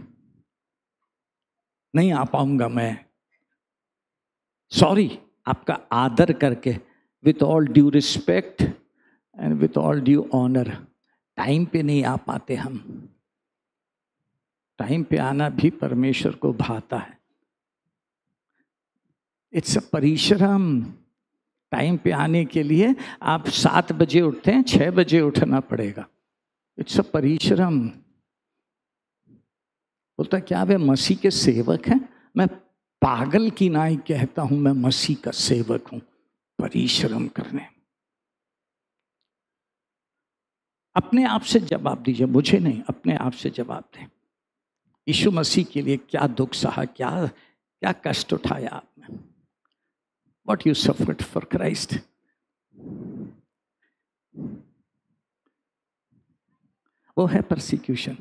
नहीं आ पाऊंगा मैं, सॉरी, आपका आदर करके with all due respect and with all due honour, time पे नहीं आ पाते हम। टाइम पे आना भी परमेश्वर को भाता है। इट्स अ परिश्रम। टाइम पे आने के लिए आप 7 बजे उठते हैं, 6 बजे उठना पड़ेगा। इट्स अ परिश्रम। बोलता क्या वे मसीह के सेवक हैं? मैं पागल की नाई कहता हूं मैं मसीह का सेवक हूं। परिश्रम करने। अपने आप से जवाब दीजिए, मुझे नहीं, अपने आप से जवाब दें। यीशु मसीह के लिए क्या दुख सहा, क्या क्या कष्ट उठाया आपने? What you suffered for Christ? वो है persecution।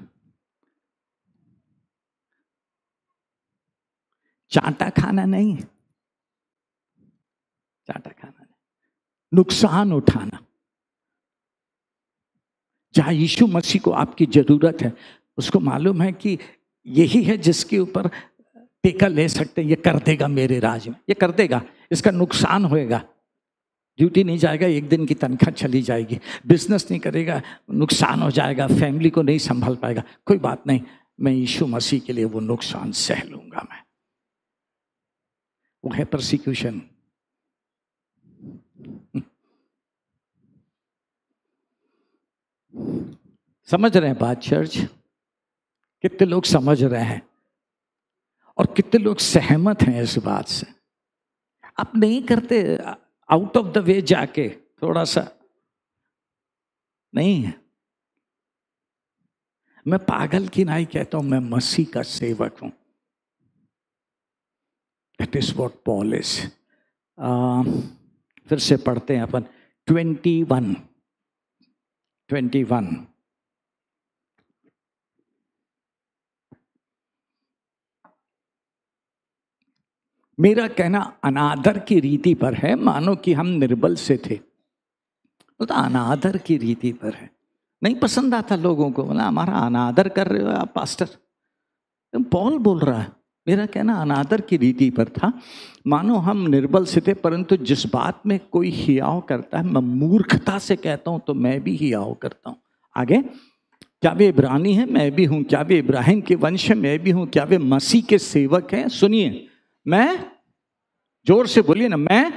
चाटा खाना नहीं, चाटा खाना नहीं, नुकसान उठाना। जहां यीशु मसीह को आपकी जरूरत है, उसको मालूम है कि यही है जिसके ऊपर टेका ले सकते हैं, ये कर देगा मेरे राज में, ये कर देगा, इसका नुकसान होएगा, ड्यूटी नहीं जाएगा, एक दिन की तनख्वाह चली जाएगी, बिजनेस नहीं करेगा, नुकसान हो जाएगा, फैमिली को नहीं संभाल पाएगा, कोई बात नहीं, मैं यीशु मसीह के लिए वो नुकसान सह लूंगा। मैं वो है परसिक्यूशन। समझ रहे हैं बात चर्च? कितने लोग समझ रहे हैं और कितने लोग सहमत हैं इस बात से? आप नहीं करते आउट ऑफ द वे जाके थोड़ा सा? नहीं है। मैं पागल की नाई कहता हूं मैं मसीह का सेवक हूं। That is what Paul is. फिर से पढ़ते हैं अपन 21। मेरा कहना अनादर की रीति पर है, मानो कि हम निर्बल से थे। तो अनादर की रीति पर है, नहीं पसंद आता लोगों को, बोला हमारा अनादर कर रहे हो आप पास्टर। तो पॉल बोल रहा है मेरा कहना अनादर की रीति पर था, मानो हम निर्बल से थे, परंतु जिस बात में कोई हियाव करता है, मैं मूर्खता से कहता हूं तो मैं भी हियाव करता हूं। आगे, क्या वे इब्रानी हैं? मैं भी हूं। क्या वे इब्राहिम के वंश हैं? मैं भी हूं। क्या वे मसीह के सेवक हैं? सुनिए, मैं, जोर से बोलिए ना, मैं।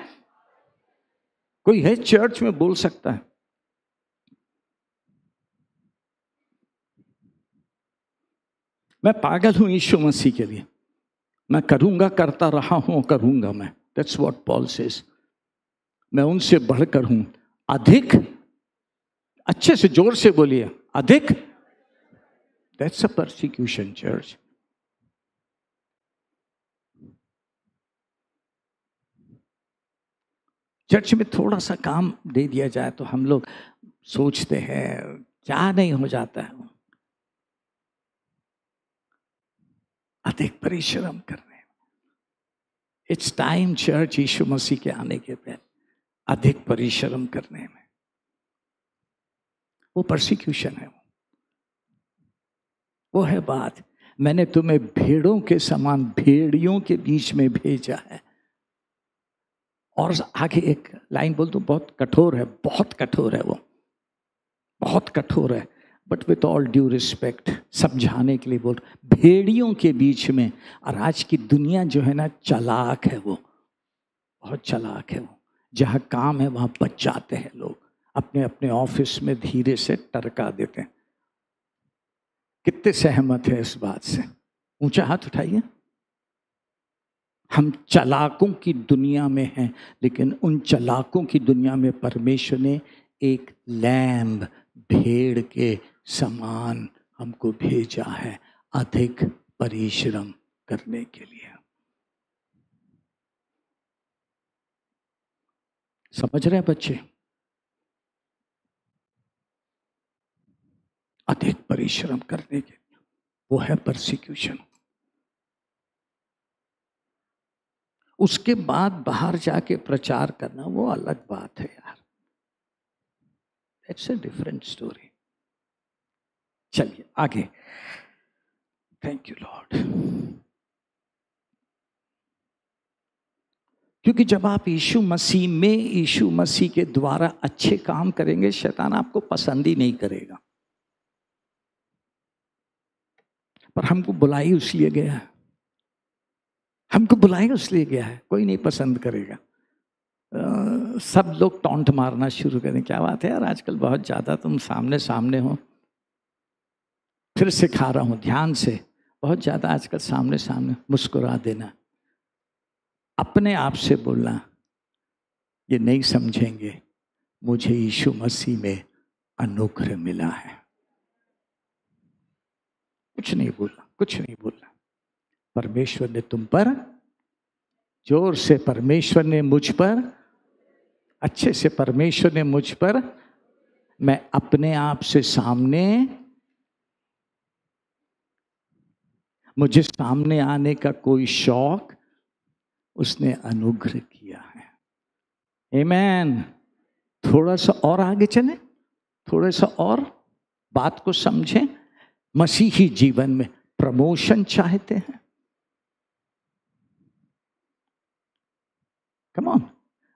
कोई है चर्च में बोल सकता है? मैं पागल हूं यीशु मसीह के लिए, मैं करूंगा, करता रहा हूं, करूंगा मैं। That's what Paul says. मैं उनसे बढ़कर हूं, अधिक। अच्छे से जोर से बोलिए, अधिक। That's a persecution church. Church में थोड़ा सा काम दे दिया जाए तो हम लोग सोचते हैं क्या नहीं हो जाता है। अधिक परिश्रम करने। इट्स टाइम चर्च, यीशु मसीह के आने के पहले अधिक परिश्रम करने में। वो परसिक्यूशन है, वो है बात। मैंने तुम्हें भेड़ों के समान भेड़ियों के बीच में भेजा है। और आगे एक लाइन बोल दूं, बहुत कठोर है, बहुत कठोर है, वो बहुत कठोर है, but with all due respect समझाने के लिए बोल, भेड़ियों के बीच में। और आज की दुनिया जो है ना, चालाक है, वो बहुत चालाक है। वो जहाँ काम है वहाँ बच जाते हैं लोग, अपने अपने ऑफिस में धीरे से टरका देते हैं। कितने सहमत है इस बात से? ऊंचा हाथ उठाइए। हम चालाकों की दुनिया में हैं, लेकिन उन चालाकों की दुनिया में परमेश्वर ने एक लैम्ब, भेड़ के समान हमको भेजा है, अधिक परिश्रम करने के लिए। समझ रहे हैं बच्चे? अधिक परिश्रम करने के लिए, वो है परसिक्यूशन। उसके बाद बाहर जाके प्रचार करना वो अलग बात है यार, इट्स अ डिफरेंट स्टोरी। चलिए आगे। Thank you Lord. क्योंकि जब आप यीशु मसीह में, यीशु मसीह के द्वारा अच्छे काम करेंगे, शैतान आपको पसंद ही नहीं करेगा। पर हमको बुलाई इसलिए गया है, हमको बुलाई इसलिए गया है, कोई नहीं पसंद करेगा। सब लोग टॉन्ट मारना शुरू करें, क्या बात है यार आजकल बहुत ज़्यादा तुम सामने सामने हो। फिर सिखा रहा हूँ ध्यान से, बहुत ज़्यादा आजकल सामने सामने। मुस्कुरा देना, अपने आप से बोलना, ये नहीं समझेंगे मुझे यीशु मसीह में अनुग्रह मिला है। कुछ नहीं बोलना, कुछ नहीं बोलना। परमेश्वर ने तुम पर, जोर से, परमेश्वर ने मुझ पर, अच्छे से, परमेश्वर ने मुझ पर, मैं अपने आप से सामने, मुझे सामने आने का कोई शौक, उसने अनुग्रह किया है। आमीन। थोड़ा सा और आगे चलें, थोड़ा सा और बात को समझें। मसीही जीवन में प्रमोशन चाहते हैं, कम ऑन,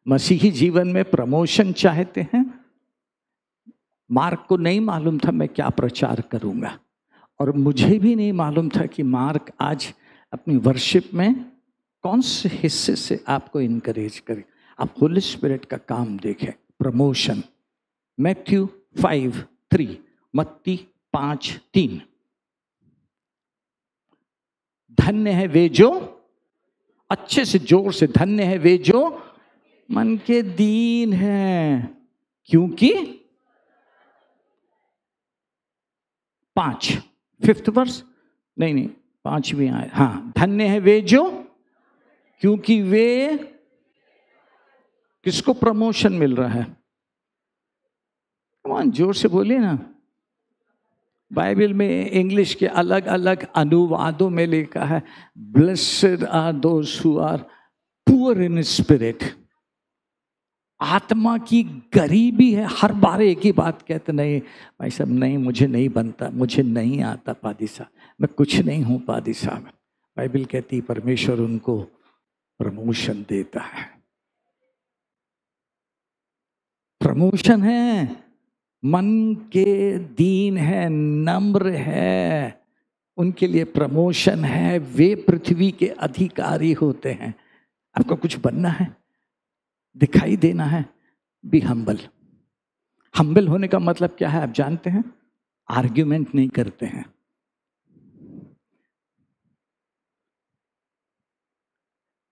मसीही जीवन में प्रमोशन चाहते हैं। मार्क को नहीं मालूम था मैं क्या प्रचार करूंगा, और मुझे भी नहीं मालूम था कि मार्क आज अपनी वर्शिप में कौन से हिस्से से आपको इनकरेज करे। आप होली स्पिरिट का काम देखें। प्रमोशन, मैथ्यू 5:3, मत्ती 5:3। धन्य है वे जो, अच्छे से जोर से, धन्य है वे जो मन के दीन हैं, क्योंकि 5 5th वर्स, नहीं 5वीं आए, हाँ, धन्य है वे जो, क्योंकि वे, किसको प्रमोशन मिल रहा है? कमान जोर से बोलिए ना। बाइबल में इंग्लिश के अलग अलग अनुवादों में लिखा है, blessed are those who are poor in spirit. आत्मा की गरीबी है। हर बार एक ही बात कहते, नहीं भाई साहब, नहीं मुझे नहीं बनता, मुझे नहीं आता पादी साहब, मैं कुछ नहीं हूं पादी साहब। बाइबल कहती परमेश्वर उनको प्रमोशन देता है। प्रमोशन है, मन के दीन है, नम्र है, उनके लिए प्रमोशन है। वे पृथ्वी के अधिकारी होते हैं। आपको कुछ बनना है, दिखाई देना है, बी हम्बल। हम्बल होने का मतलब क्या है आप जानते हैं? आर्ग्यूमेंट नहीं करते हैं।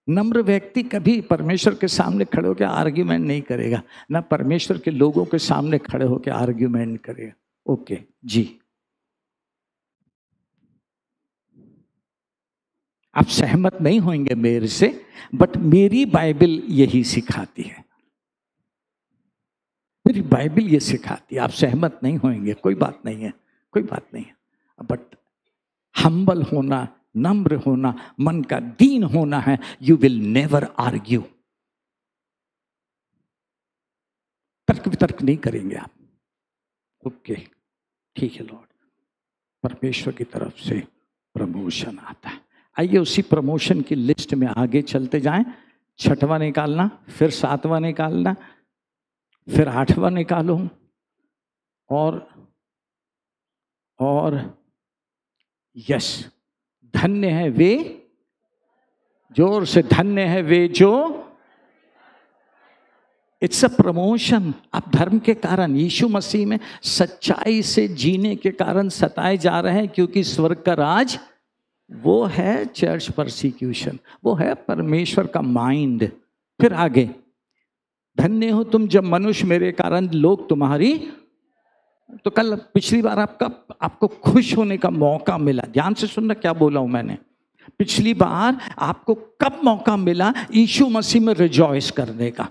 नम्र व्यक्ति कभी परमेश्वर के सामने खड़े होकर आर्ग्यूमेंट नहीं करेगा, ना परमेश्वर के लोगों के सामने खड़े होकर आर्ग्यूमेंट करेगा। ओके जी, आप सहमत नहीं होंगे मेरे से, बट मेरी बाइबल यही सिखाती है। मेरी बाइबल ये सिखाती है। आप सहमत नहीं होंगे, कोई बात नहीं है, कोई बात नहीं है, बट हम्बल होना, नम्र होना, मन का दीन होना है। You will never argue. तर्क वितर्क नहीं करेंगे आप। ओके ठीक है लॉर्ड, परमेश्वर की तरफ से प्रमोशन आता है। आइए उसी प्रमोशन की लिस्ट में आगे चलते जाएं। 6वां निकालना, फिर 7वां निकालना, फिर 8वां निकालो, और यस, धन्य है वे, जोर से, धन्य है वे जो, इट्स अ प्रमोशन। आप धर्म के कारण, यीशु मसीह में सच्चाई से जीने के कारण सताए जा रहे हैं, क्योंकि स्वर्ग का राज वो है चर्च परसिक्यूशन, वो है परमेश्वर का माइंड। फिर आगे, धन्य हो तुम जब मनुष्य मेरे कारण लोग तुम्हारी, तो कल पिछली बार आपको खुश होने का मौका मिला। ध्यान से सुनना क्या बोला हूं मैंने। पिछली बार आपको कब मौका मिला यीशु मसीह में रिजॉइस करने का?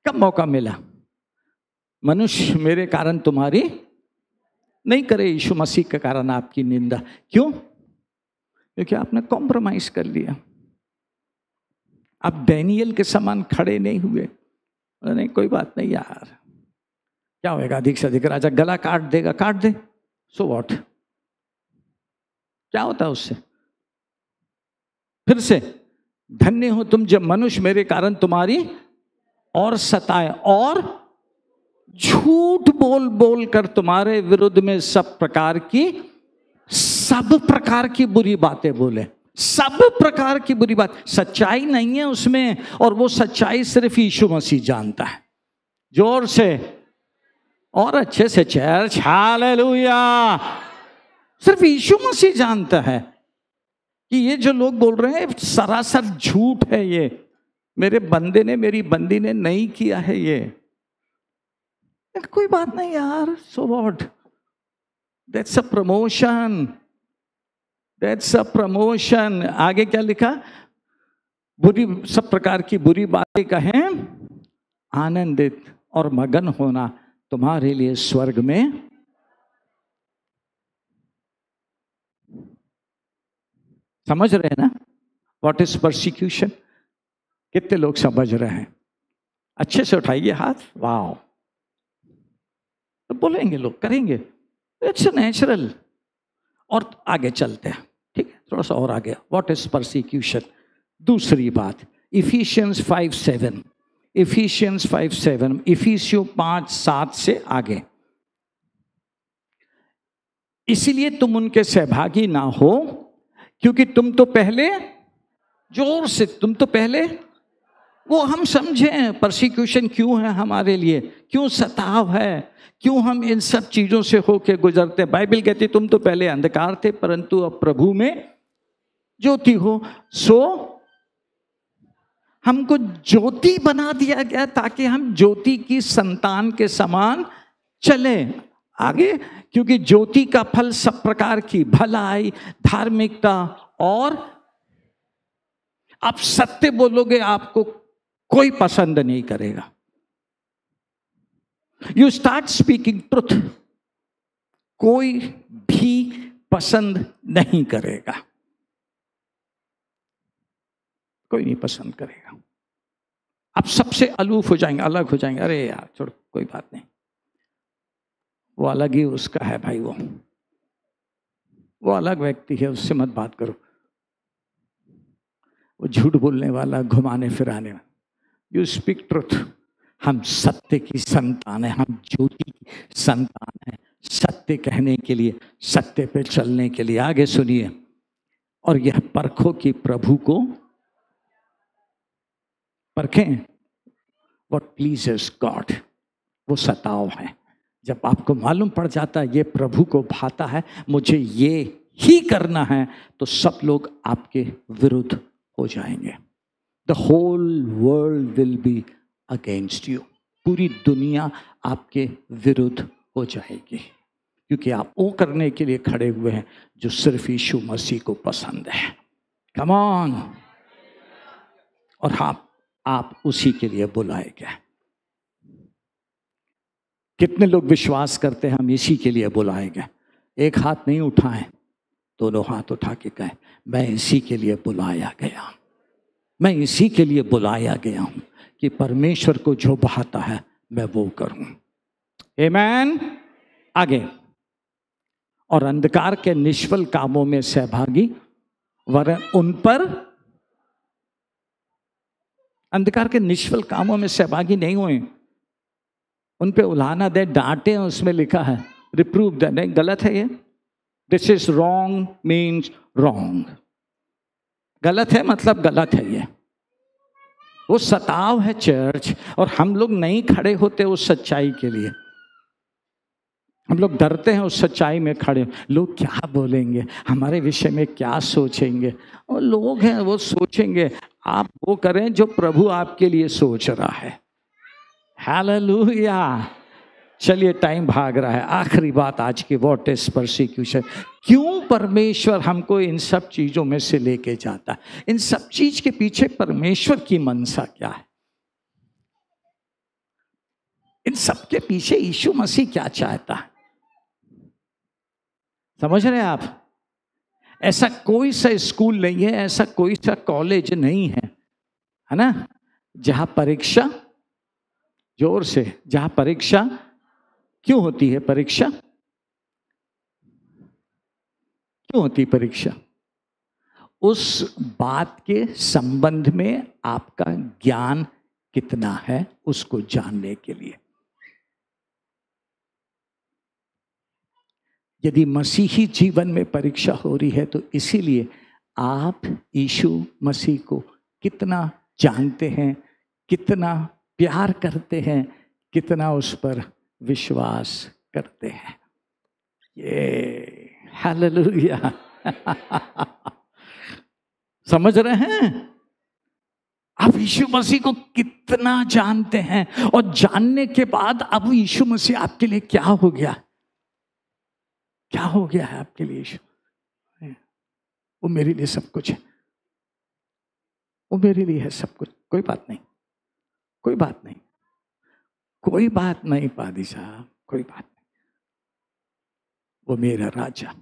कब मौका मिला? मनुष्य मेरे कारण तुम्हारी नहीं करे, यीशु मसीह के कारण आपकी निंदा। क्यों? क्योंकि आपने कॉम्प्रोमाइज कर लिया। आप डैनियल के समान खड़े नहीं हुए। नहीं कोई बात नहीं यार, क्या होएगा? अधिक से अधिक राजा गला काट देगा, काट दे, सो व्हाट, क्या होता है उससे? फिर से, धन्य हो तुम जब मनुष्य मेरे कारण तुम्हारी और सताए और झूठ बोल बोल कर तुम्हारे विरुद्ध में सब प्रकार की बुरी बातें बोले। सब प्रकार की बुरी बात, सच्चाई नहीं है उसमें, और वो सच्चाई सिर्फ यीशु मसीह जानता है। जोर से और अच्छे से चर्च, हालेलुया। सिर्फ यीशु मसीह जानता है कि ये जो लोग बोल रहे हैं सरासर झूठ है, ये मेरे बंदे ने, मेरी बंदी ने नहीं किया है ये। कोई बात नहीं यार, so what, that's a promotion, that's a promotion. आगे क्या लिखा? बुरी, सब प्रकार की बुरी बातें कहें, आनंदित और मगन होना तुम्हारे लिए स्वर्ग में। समझ रहे हैं ना व्हाट इज परसिक्यूशन? कितने लोग समझ रहे हैं? अच्छे से उठाइए हाथ, वाह। तो बोलेंगे लोग, करेंगे, इट्स नेचुरल। और आगे चलते हैं, ठीक है, थोड़ा सा और आगे। What is persecution? दूसरी बात, इफिशियंस 5:7, इफिशियंस 5:7, इफिसियों 5:7 से आगे। इसीलिए तुम उनके सहभागी ना हो, क्योंकि तुम तो पहले, जोर से, तुम तो पहले, वो हम समझें परसिक्यूशन क्यों है हमारे लिए, क्यों सताव है, क्यों हम इन सब चीजों से होके गुजरते हैं। बाइबल कहती तुम तो पहले अंधकार थे परंतु अब प्रभु में ज्योति हो। सो हमको ज्योति बना दिया गया ताकि हम ज्योति की संतान के समान चले आगे, क्योंकि ज्योति का फल सब प्रकार की भलाई, धार्मिकता, और आप सत्य बोलोगे आपको कोई पसंद नहीं करेगा। यू स्टार्ट स्पीकिंग ट्रुथ, कोई भी पसंद नहीं करेगा, कोई नहीं पसंद करेगा। आप सबसे अलूफ हो जाएंगे, अलग हो जाएंगे। अरे यार छोड़, कोई बात नहीं, वो अलग ही उसका है भाई, वो अलग व्यक्ति है, उससे मत बात करो, वो झूठ बोलने वाला, घुमाने फिराने वाला। You speak truth. हम सत्य की संतान है, हम ज्योति की संतान है, सत्य कहने के लिए, सत्य पे चलने के लिए। आगे सुनिए, और यह परखो कि प्रभु को परखें, व्हाट प्लीजेस गॉड। वो सताव है, जब आपको मालूम पड़ जाता है ये प्रभु को भाता है, मुझे ये ही करना है, तो सब लोग आपके विरुद्ध हो जाएंगे। The whole world will be against you. पूरी दुनिया आपके विरुद्ध हो जाएगी, क्योंकि आप वो करने के लिए खड़े हुए हैं जो सिर्फ यीशु मसीह को पसंद है। Come on. और आप उसी के लिए बुलाए गए। कितने लोग विश्वास करते हैं हम इसी के लिए बुलाए गए? एक हाथ नहीं उठाएं, दोनों हाथ उठा के कहें, मैं इसी के लिए बुलाया गया, मैं इसी के लिए बुलाया गया हूं कि परमेश्वर को जो भाता है मैं वो करूं। आमेन। आगे, और अंधकार के निष्फल कामों में सहभागी, वरन उन पर, अंधकार के निष्फल कामों में सहभागी नहीं हुए, उन पे उलाहना दे, डांटे, उसमें लिखा है रिप्रूव दे, नहीं गलत है ये, this is wrong means wrong, गलत है मतलब गलत है ये। वो सताव है चर्च, और हम लोग नहीं खड़े होते उस सच्चाई के लिए। हम लोग डरते हैं उस सच्चाई में खड़े, लोग क्या बोलेंगे, हमारे विषय में क्या सोचेंगे। और लोग हैं वो सोचेंगे, आप वो करें जो प्रभु आपके लिए सोच रहा है। हालेलुया। चलिए टाइम भाग रहा है। आखिरी बात आज की, व्हाट इज परसिक्यूशन? क्यों परमेश्वर हमको इन सब चीजों में से लेके जाता है? इन सब चीज के पीछे परमेश्वर की मनसा क्या है? इन सब के पीछे यीशु मसीह क्या चाहता है? समझ रहे हैं आप? ऐसा कोई सा स्कूल नहीं है, ऐसा कोई सा कॉलेज नहीं है ना, जहां परीक्षा, जोर से, जहां परीक्षा क्यों होती है परीक्षा? क्यों होती है परीक्षा? उस बात के संबंध में आपका ज्ञान कितना है उसको जानने के लिए। यदि मसीही जीवन में परीक्षा हो रही है तो इसीलिए आप यीशु मसीह को कितना जानते हैं, कितना प्यार करते हैं, कितना उस पर विश्वास करते हैं। ये हालेलुया। समझ रहे हैं? आप यीशु मसीह को कितना जानते हैं, और जानने के बाद अब यीशु मसीह आपके लिए क्या हो गया? क्या हो गया है आपके लिए यीशु? वो मेरे लिए सब कुछ है, वो मेरे लिए है सब कुछ। कोई बात नहीं, कोई बात नहीं, कोई बात नहीं पादी साहब, कोई बात नहीं। वो मेरा राजा,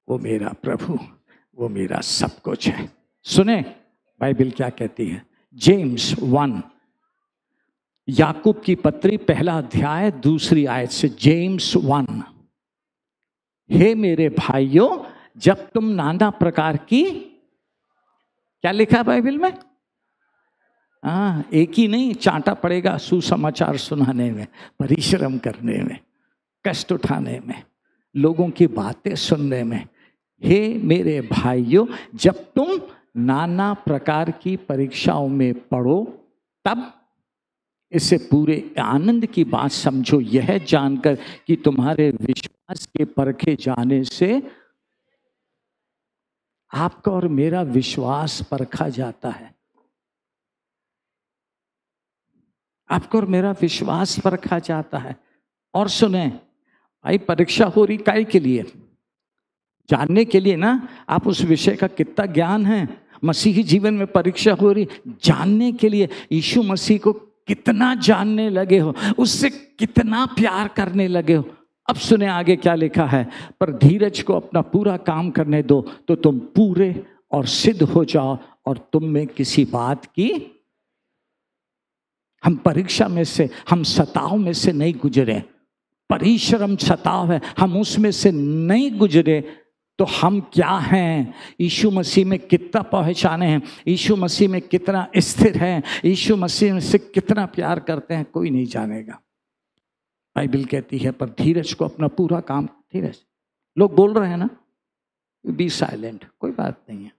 वो मेरा प्रभु, वो मेरा सब कुछ है। सुने बाइबल क्या कहती है? जेम्स 1, याकूब की पत्री 1 अध्याय 2 आयत से। जेम्स 1, हे मेरे भाइयों, जब तुम नाना प्रकार की, क्या लिखा है बाइबल में? एक ही नहीं, चांटा पड़ेगा सुसमाचार सुनाने में, परिश्रम करने में, कष्ट उठाने में, लोगों की बातें सुनने में। हे मेरे भाइयों, जब तुम नाना प्रकार की परीक्षाओं में पढ़ो, तब इसे पूरे आनंद की बात समझो, यह जानकर कि तुम्हारे विश्वास के परखे जाने से आपका और मेरा विश्वास परखा जाता है। आपका और मेरा विश्वास परखा जाता है। और सुने भाई, परीक्षा हो रही काहे के लिए? जानने के लिए ना, आप उस विषय का कितना ज्ञान है। मसीही जीवन में परीक्षा हो रही जानने के लिए, यीशु मसीह को कितना जानने लगे हो, उससे कितना प्यार करने लगे हो। अब सुने आगे क्या लिखा है? पर धीरज को अपना पूरा काम करने दो, तो तुम पूरे और सिद्ध हो जाओ और तुम में किसी बात की। हम परीक्षा में से, हम सताव में से नहीं गुजरे, परिश्रम सताव है, हम उसमें से नहीं गुजरे, तो हम क्या हैं? यीशु मसीह में कितना पहचाने हैं, यीशु मसीह में कितना स्थिर है, यीशु मसीह से कितना प्यार करते हैं, कोई नहीं जानेगा। बाइबल कहती है पर धीरज को अपना पूरा काम। धीरज, लोग बोल रहे हैं ना, बी साइलेंट, कोई बात नहीं है,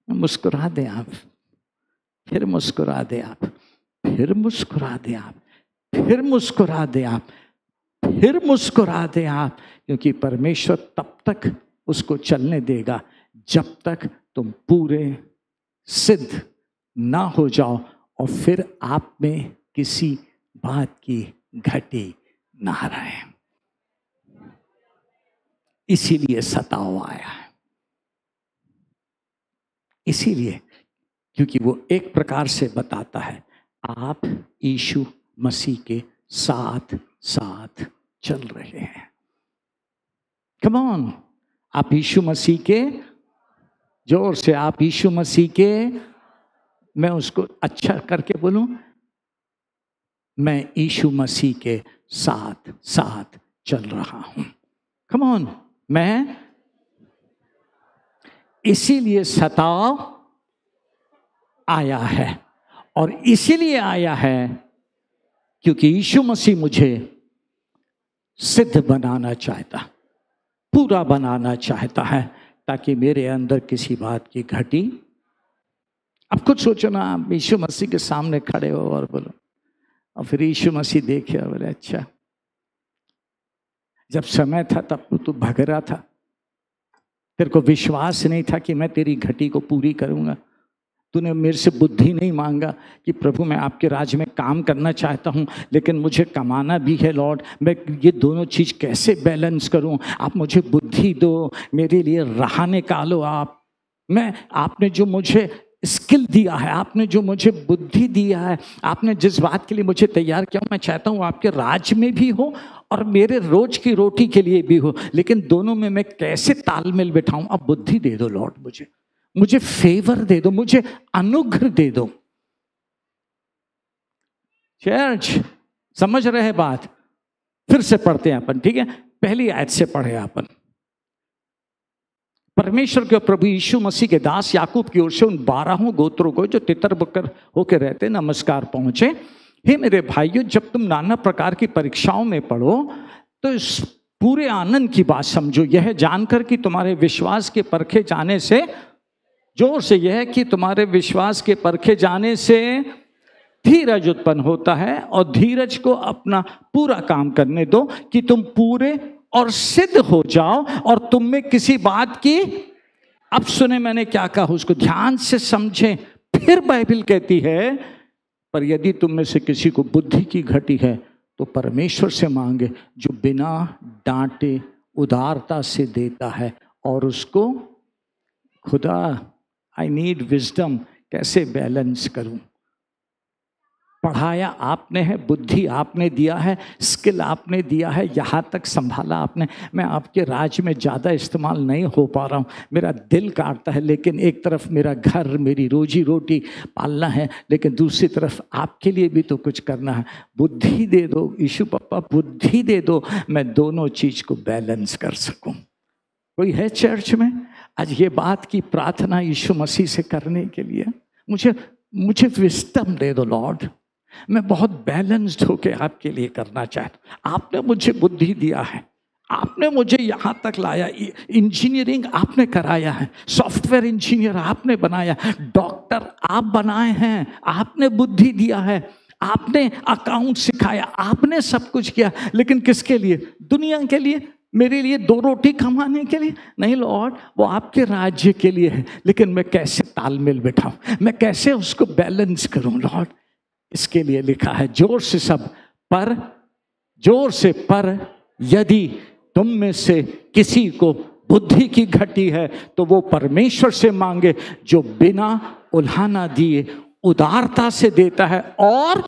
मुस्कुरा दें आप, फिर मुस्कुरा दें आप, फिर मुस्कुरा दें आप, फिर मुस्कुरा दें आप, फिर मुस्कुरा दें आप, क्योंकि परमेश्वर तब तक उसको चलने देगा जब तक तुम पूरे सिद्ध ना हो जाओ और फिर आप में किसी बात की घटी ना रहे। इसीलिए सताव आया है, इसीलिए, क्योंकि वो एक प्रकार से बताता है आप यीशु मसीह के साथ साथ चल रहे हैं। कम ऑन, आप यीशु मसीह के, जोर से, आप यीशु मसीह के, मैं उसको अच्छा करके बोलूं, मैं यीशु मसीह के साथ साथ चल रहा हूं। कम ऑन, मैं इसीलिए सताव आया है, और इसीलिए आया है क्योंकि यीशु मसीह मुझे सिद्ध बनाना चाहता, पूरा बनाना चाहता है, ताकि मेरे अंदर किसी बात की घटी। अब कुछ सोचो ना, आप यीशु मसीह के सामने खड़े हो और बोलो, और फिर यीशु मसीह देखे और बोले अच्छा, जब समय था तब तू भग रहा था, तेरे को विश्वास नहीं था कि मैं तेरी घटी को पूरी करूंगा, तूने मेरे से बुद्धि नहीं मांगा कि प्रभु मैं आपके राज्य में काम करना चाहता हूँ, लेकिन मुझे कमाना भी है लॉर्ड, मैं ये दोनों चीज़ कैसे बैलेंस करूँ, आप मुझे बुद्धि दो, मेरे लिए राह निकालो आप। मैं, आपने जो मुझे स्किल दिया है, आपने जो मुझे बुद्धि दिया है, आपने जिस बात के लिए मुझे तैयार किया, मैं चाहता हूँ आपके राज्य में भी हो और मेरे रोज की रोटी के लिए भी हो, लेकिन दोनों में मैं कैसे तालमेल बिठाऊं? अब बुद्धि दे दो लॉर्ड, मुझे फेवर दे दो, मुझे अनुग्रह दे दो। चर्च, समझ रहे बात? फिर से पढ़ते हैं अपन, ठीक है। पहली आयत से पढ़े अपन। परमेश्वर के प्रभु यीशु मसीह के दास याकूब की ओर से उन 12 गोत्रों को जो तितर बितर होकर रहते नमस्कार पहुंचे। हे मेरे भाइयों, जब तुम नाना प्रकार की परीक्षाओं में पढ़ो तो इस पूरे आनंद की बात समझो, यह जानकर कि तुम्हारे विश्वास के परखे जाने से, जोर से, यह कि तुम्हारे विश्वास के परखे जाने से धीरज उत्पन्न होता है, और धीरज को अपना पूरा काम करने दो कि तुम पूरे और सिद्ध हो जाओ और तुम में किसी बात की, अब सुने मैंने क्या कहा, उसको ध्यान से समझें। फिर बाइबल कहती है, पर यदि तुम में से किसी को बुद्धि की घटी है तो परमेश्वर से मांगे जो बिना डांटे उदारता से देता है, और उसको, खुदा आई नीड विजडम, कैसे बैलेंस करूं। पढ़ाया आपने है, बुद्धि आपने दिया है, स्किल आपने दिया है, यहाँ तक संभाला आपने। मैं आपके राज्य में ज़्यादा इस्तेमाल नहीं हो पा रहा हूँ, मेरा दिल काटता है, लेकिन एक तरफ मेरा घर, मेरी रोजी रोटी पालना है, लेकिन दूसरी तरफ आपके लिए भी तो कुछ करना है। बुद्धि दे दो यीशु पप्पा, बुद्धि दे दो, मैं दोनों चीज़ को बैलेंस कर सकूँ। कोई है चर्च में आज ये बात की प्रार्थना यीशु मसीह से करने के लिए? मुझे विस्डम दे दो लॉर्ड, मैं बहुत बैलेंस्ड होके आपके लिए करना चाहता हूँ। आपने मुझे बुद्धि दिया है, आपने मुझे यहाँ तक लाया, इंजीनियरिंग आपने कराया है, सॉफ्टवेयर इंजीनियर आपने बनाया, डॉक्टर आप बनाए हैं, आपने बुद्धि दिया है, आपने अकाउंट सिखाया, आपने सब कुछ किया, लेकिन किसके लिए? दुनिया के लिए, मेरे लिए 2 रोटी कमाने के लिए नहीं लॉर्ड, वो आपके राज्य के लिए है। लेकिन मैं कैसे तालमेल बिठाऊं, मैं कैसे उसको बैलेंस करूं लॉर्ड? इसके लिए लिखा है जोर से सब, पर जोर से, पर यदि तुम में से किसी को बुद्धि की घटी है तो वो परमेश्वर से मांगे जो बिना उल्हाना दिए उदारता से देता है, और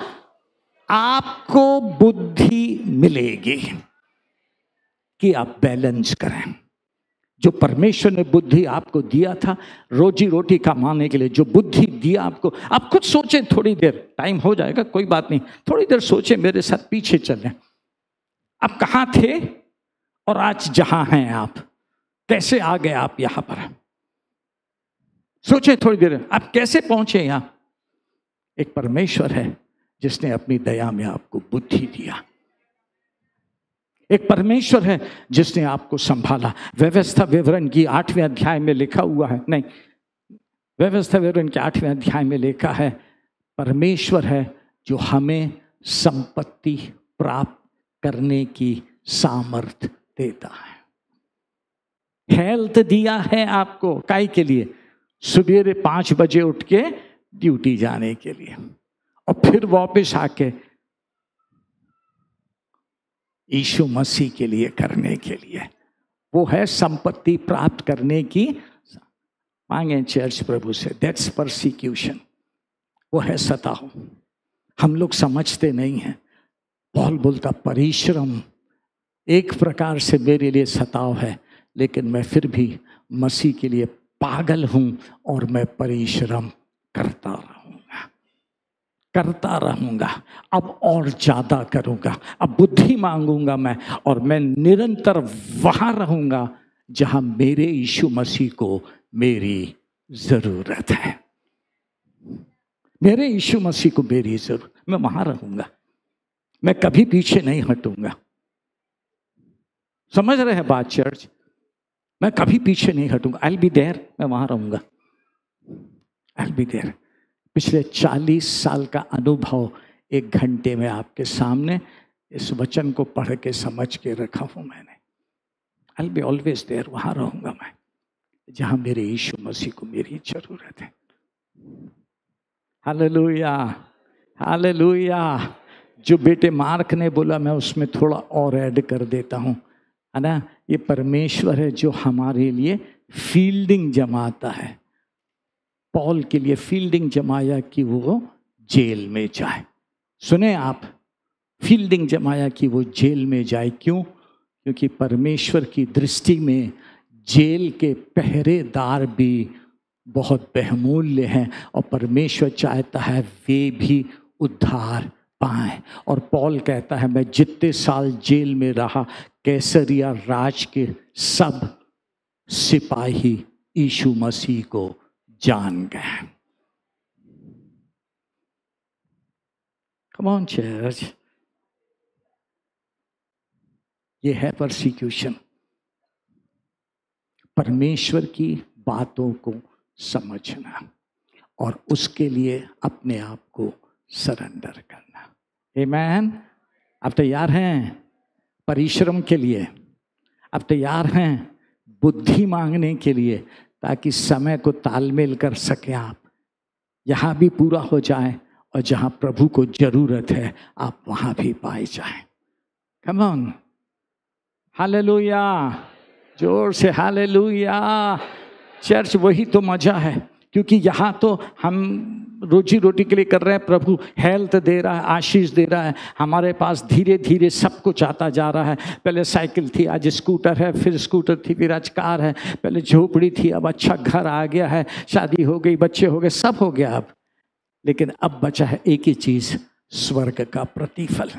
आपको बुद्धि मिलेगी। कि आप बैलेंस करें। जो परमेश्वर ने बुद्धि आपको दिया था रोजी रोटी कमाने के लिए, जो बुद्धि दिया आपको, आप खुद सोचें थोड़ी देर, टाइम हो जाएगा कोई बात नहीं, थोड़ी देर सोचें, मेरे साथ पीछे चलें। आप कहाँ थे और आज जहां हैं आप, कैसे आ गए आप यहां पर? सोचें थोड़ी देर, आप कैसे पहुंचे यहां? एक परमेश्वर है जिसने अपनी दया में आपको बुद्धि दिया। एक परमेश्वर है जिसने आपको संभाला। व्यवस्था विवरण की 8वें अध्याय में लिखा हुआ है, नहीं, व्यवस्था विवरण के 8वें अध्याय में लिखा है, परमेश्वर है जो हमें संपत्ति प्राप्त करने की सामर्थ देता है। हेल्थ दिया है आपको, काहे के लिए? सुबह 5 बजे उठ के ड्यूटी जाने के लिए, और फिर वापस आके यीशु मसीह के लिए करने के लिए। वो है संपत्ति प्राप्त करने की। मांगे चर्च प्रभु से, दैट्स परसिक्यूशन, वो है सताओ। हम लोग समझते नहीं हैं। पौल बोलता परिश्रम एक प्रकार से मेरे लिए सताव है, लेकिन मैं फिर भी मसीह के लिए पागल हूं और मैं परिश्रम करता रहूंगा। अब और ज्यादा करूंगा, अब बुद्धि मांगूंगा मैं, और मैं निरंतर वहां रहूंगा जहां मेरे यीशु मसीह को मेरी जरूरत है। मेरे यीशु मसीह को मेरी जरूरत, मैं वहां रहूंगा, मैं कभी पीछे नहीं हटूंगा। समझ रहे हैं बात चर्च? मैं कभी पीछे नहीं हटूंगा। आई विल बी देयर, मैं वहां रहूंगा, आई विल बी देयर। पिछले 40 साल का अनुभव 1 घंटे में आपके सामने इस वचन को पढ़ के समझ के रखा हूं मैंने। I will be always there, वहां रहूंगा मैं जहां मेरे यीशु मसीह को मेरी जरूरत है। Hallelujah, hallelujah. जो बेटे मार्क ने बोला मैं उसमें थोड़ा और ऐड कर देता हूं, है ना। ये परमेश्वर है जो हमारे लिए फील्डिंग जमाता है। पौल के लिए फील्डिंग जमाया कि वो जेल में जाए। सुने आप, फील्डिंग जमाया कि वो जेल में जाए। क्यों? क्योंकि परमेश्वर की दृष्टि में जेल के पहरेदार भी बहुत बहुमूल्य हैं, और परमेश्वर चाहता है वे भी उद्धार पाएं। और पौल कहता है मैं जितने साल जेल में रहा, कैसरिया राज के सब सिपाही यीशु मसीह को जान गए। कम ऑन चर्च, ये है परसिक्यूशन। परमेश्वर की बातों को समझना और उसके लिए अपने आप को सरेंडर करना। आमीन। आप तैयार हैं परिश्रम के लिए? आप तैयार हैं बुद्धि मांगने के लिए, ताकि समय को तालमेल कर सके आप, यहाँ भी पूरा हो जाए और जहाँ प्रभु को जरूरत है आप वहाँ भी पाए जाएं। कम ऑन, हालेलुया, जोर से हालेलुया। चर्च वही तो मजा है, क्योंकि यहाँ तो हम रोजी रोटी के लिए कर रहे हैं, प्रभु हेल्थ दे रहा है, आशीष दे रहा है। हमारे पास धीरे धीरे सब कुछ आता जा रहा है। पहले साइकिल थी, आज स्कूटर है, फिर स्कूटर थी, फिर आज कार है। पहले झोपड़ी थी, अब अच्छा घर आ गया है, शादी हो गई, बच्चे हो गए, सब हो गया अब। लेकिन अब बचा है एक ही चीज, स्वर्ग का प्रतिफल।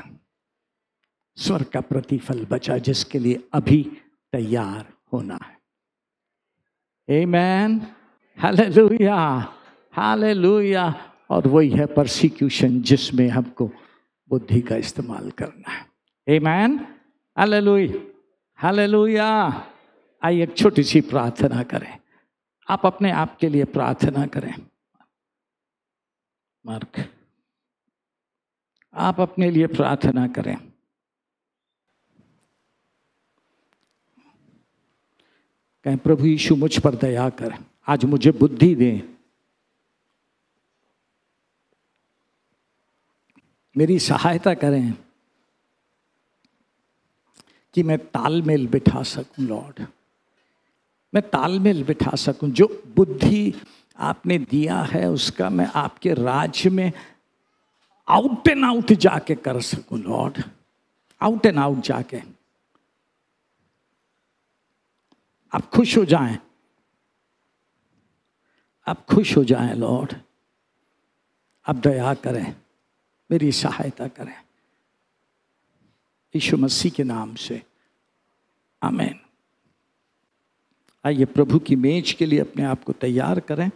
स्वर्ग का प्रतिफल बचा, जिसके लिए अभी तैयार होना है। आमीन, हालेलुया, हालेलुया। और वही है परसिक्यूशन, जिसमें हमको बुद्धि का इस्तेमाल करना है। आमीन, हालेलुया, हालेलुया। आइए एक छोटी सी प्रार्थना करें। आप अपने आप के लिए प्रार्थना करें। मार्क, आप अपने लिए प्रार्थना करें। कहें प्रभु यीशु मुझ पर दया कर, आज मुझे बुद्धि दे, मेरी सहायता करें कि मैं तालमेल बिठा सकूं। लॉर्ड, मैं तालमेल बिठा सकूं। जो बुद्धि आपने दिया है उसका मैं आपके राज्य में आउट एंड आउट जाके कर सकूं। लॉर्ड, आउट एंड आउट जाके आप खुश हो जाएं, आप खुश हो जाएं। लॉर्ड, आप दया करें, मेरी सहायता करें, यीशु मसीह के नाम से, आमीन। आइए प्रभु की मेज के लिए अपने आप को तैयार करें।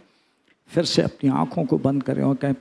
फिर से अपनी आंखों को बंद करें और कहें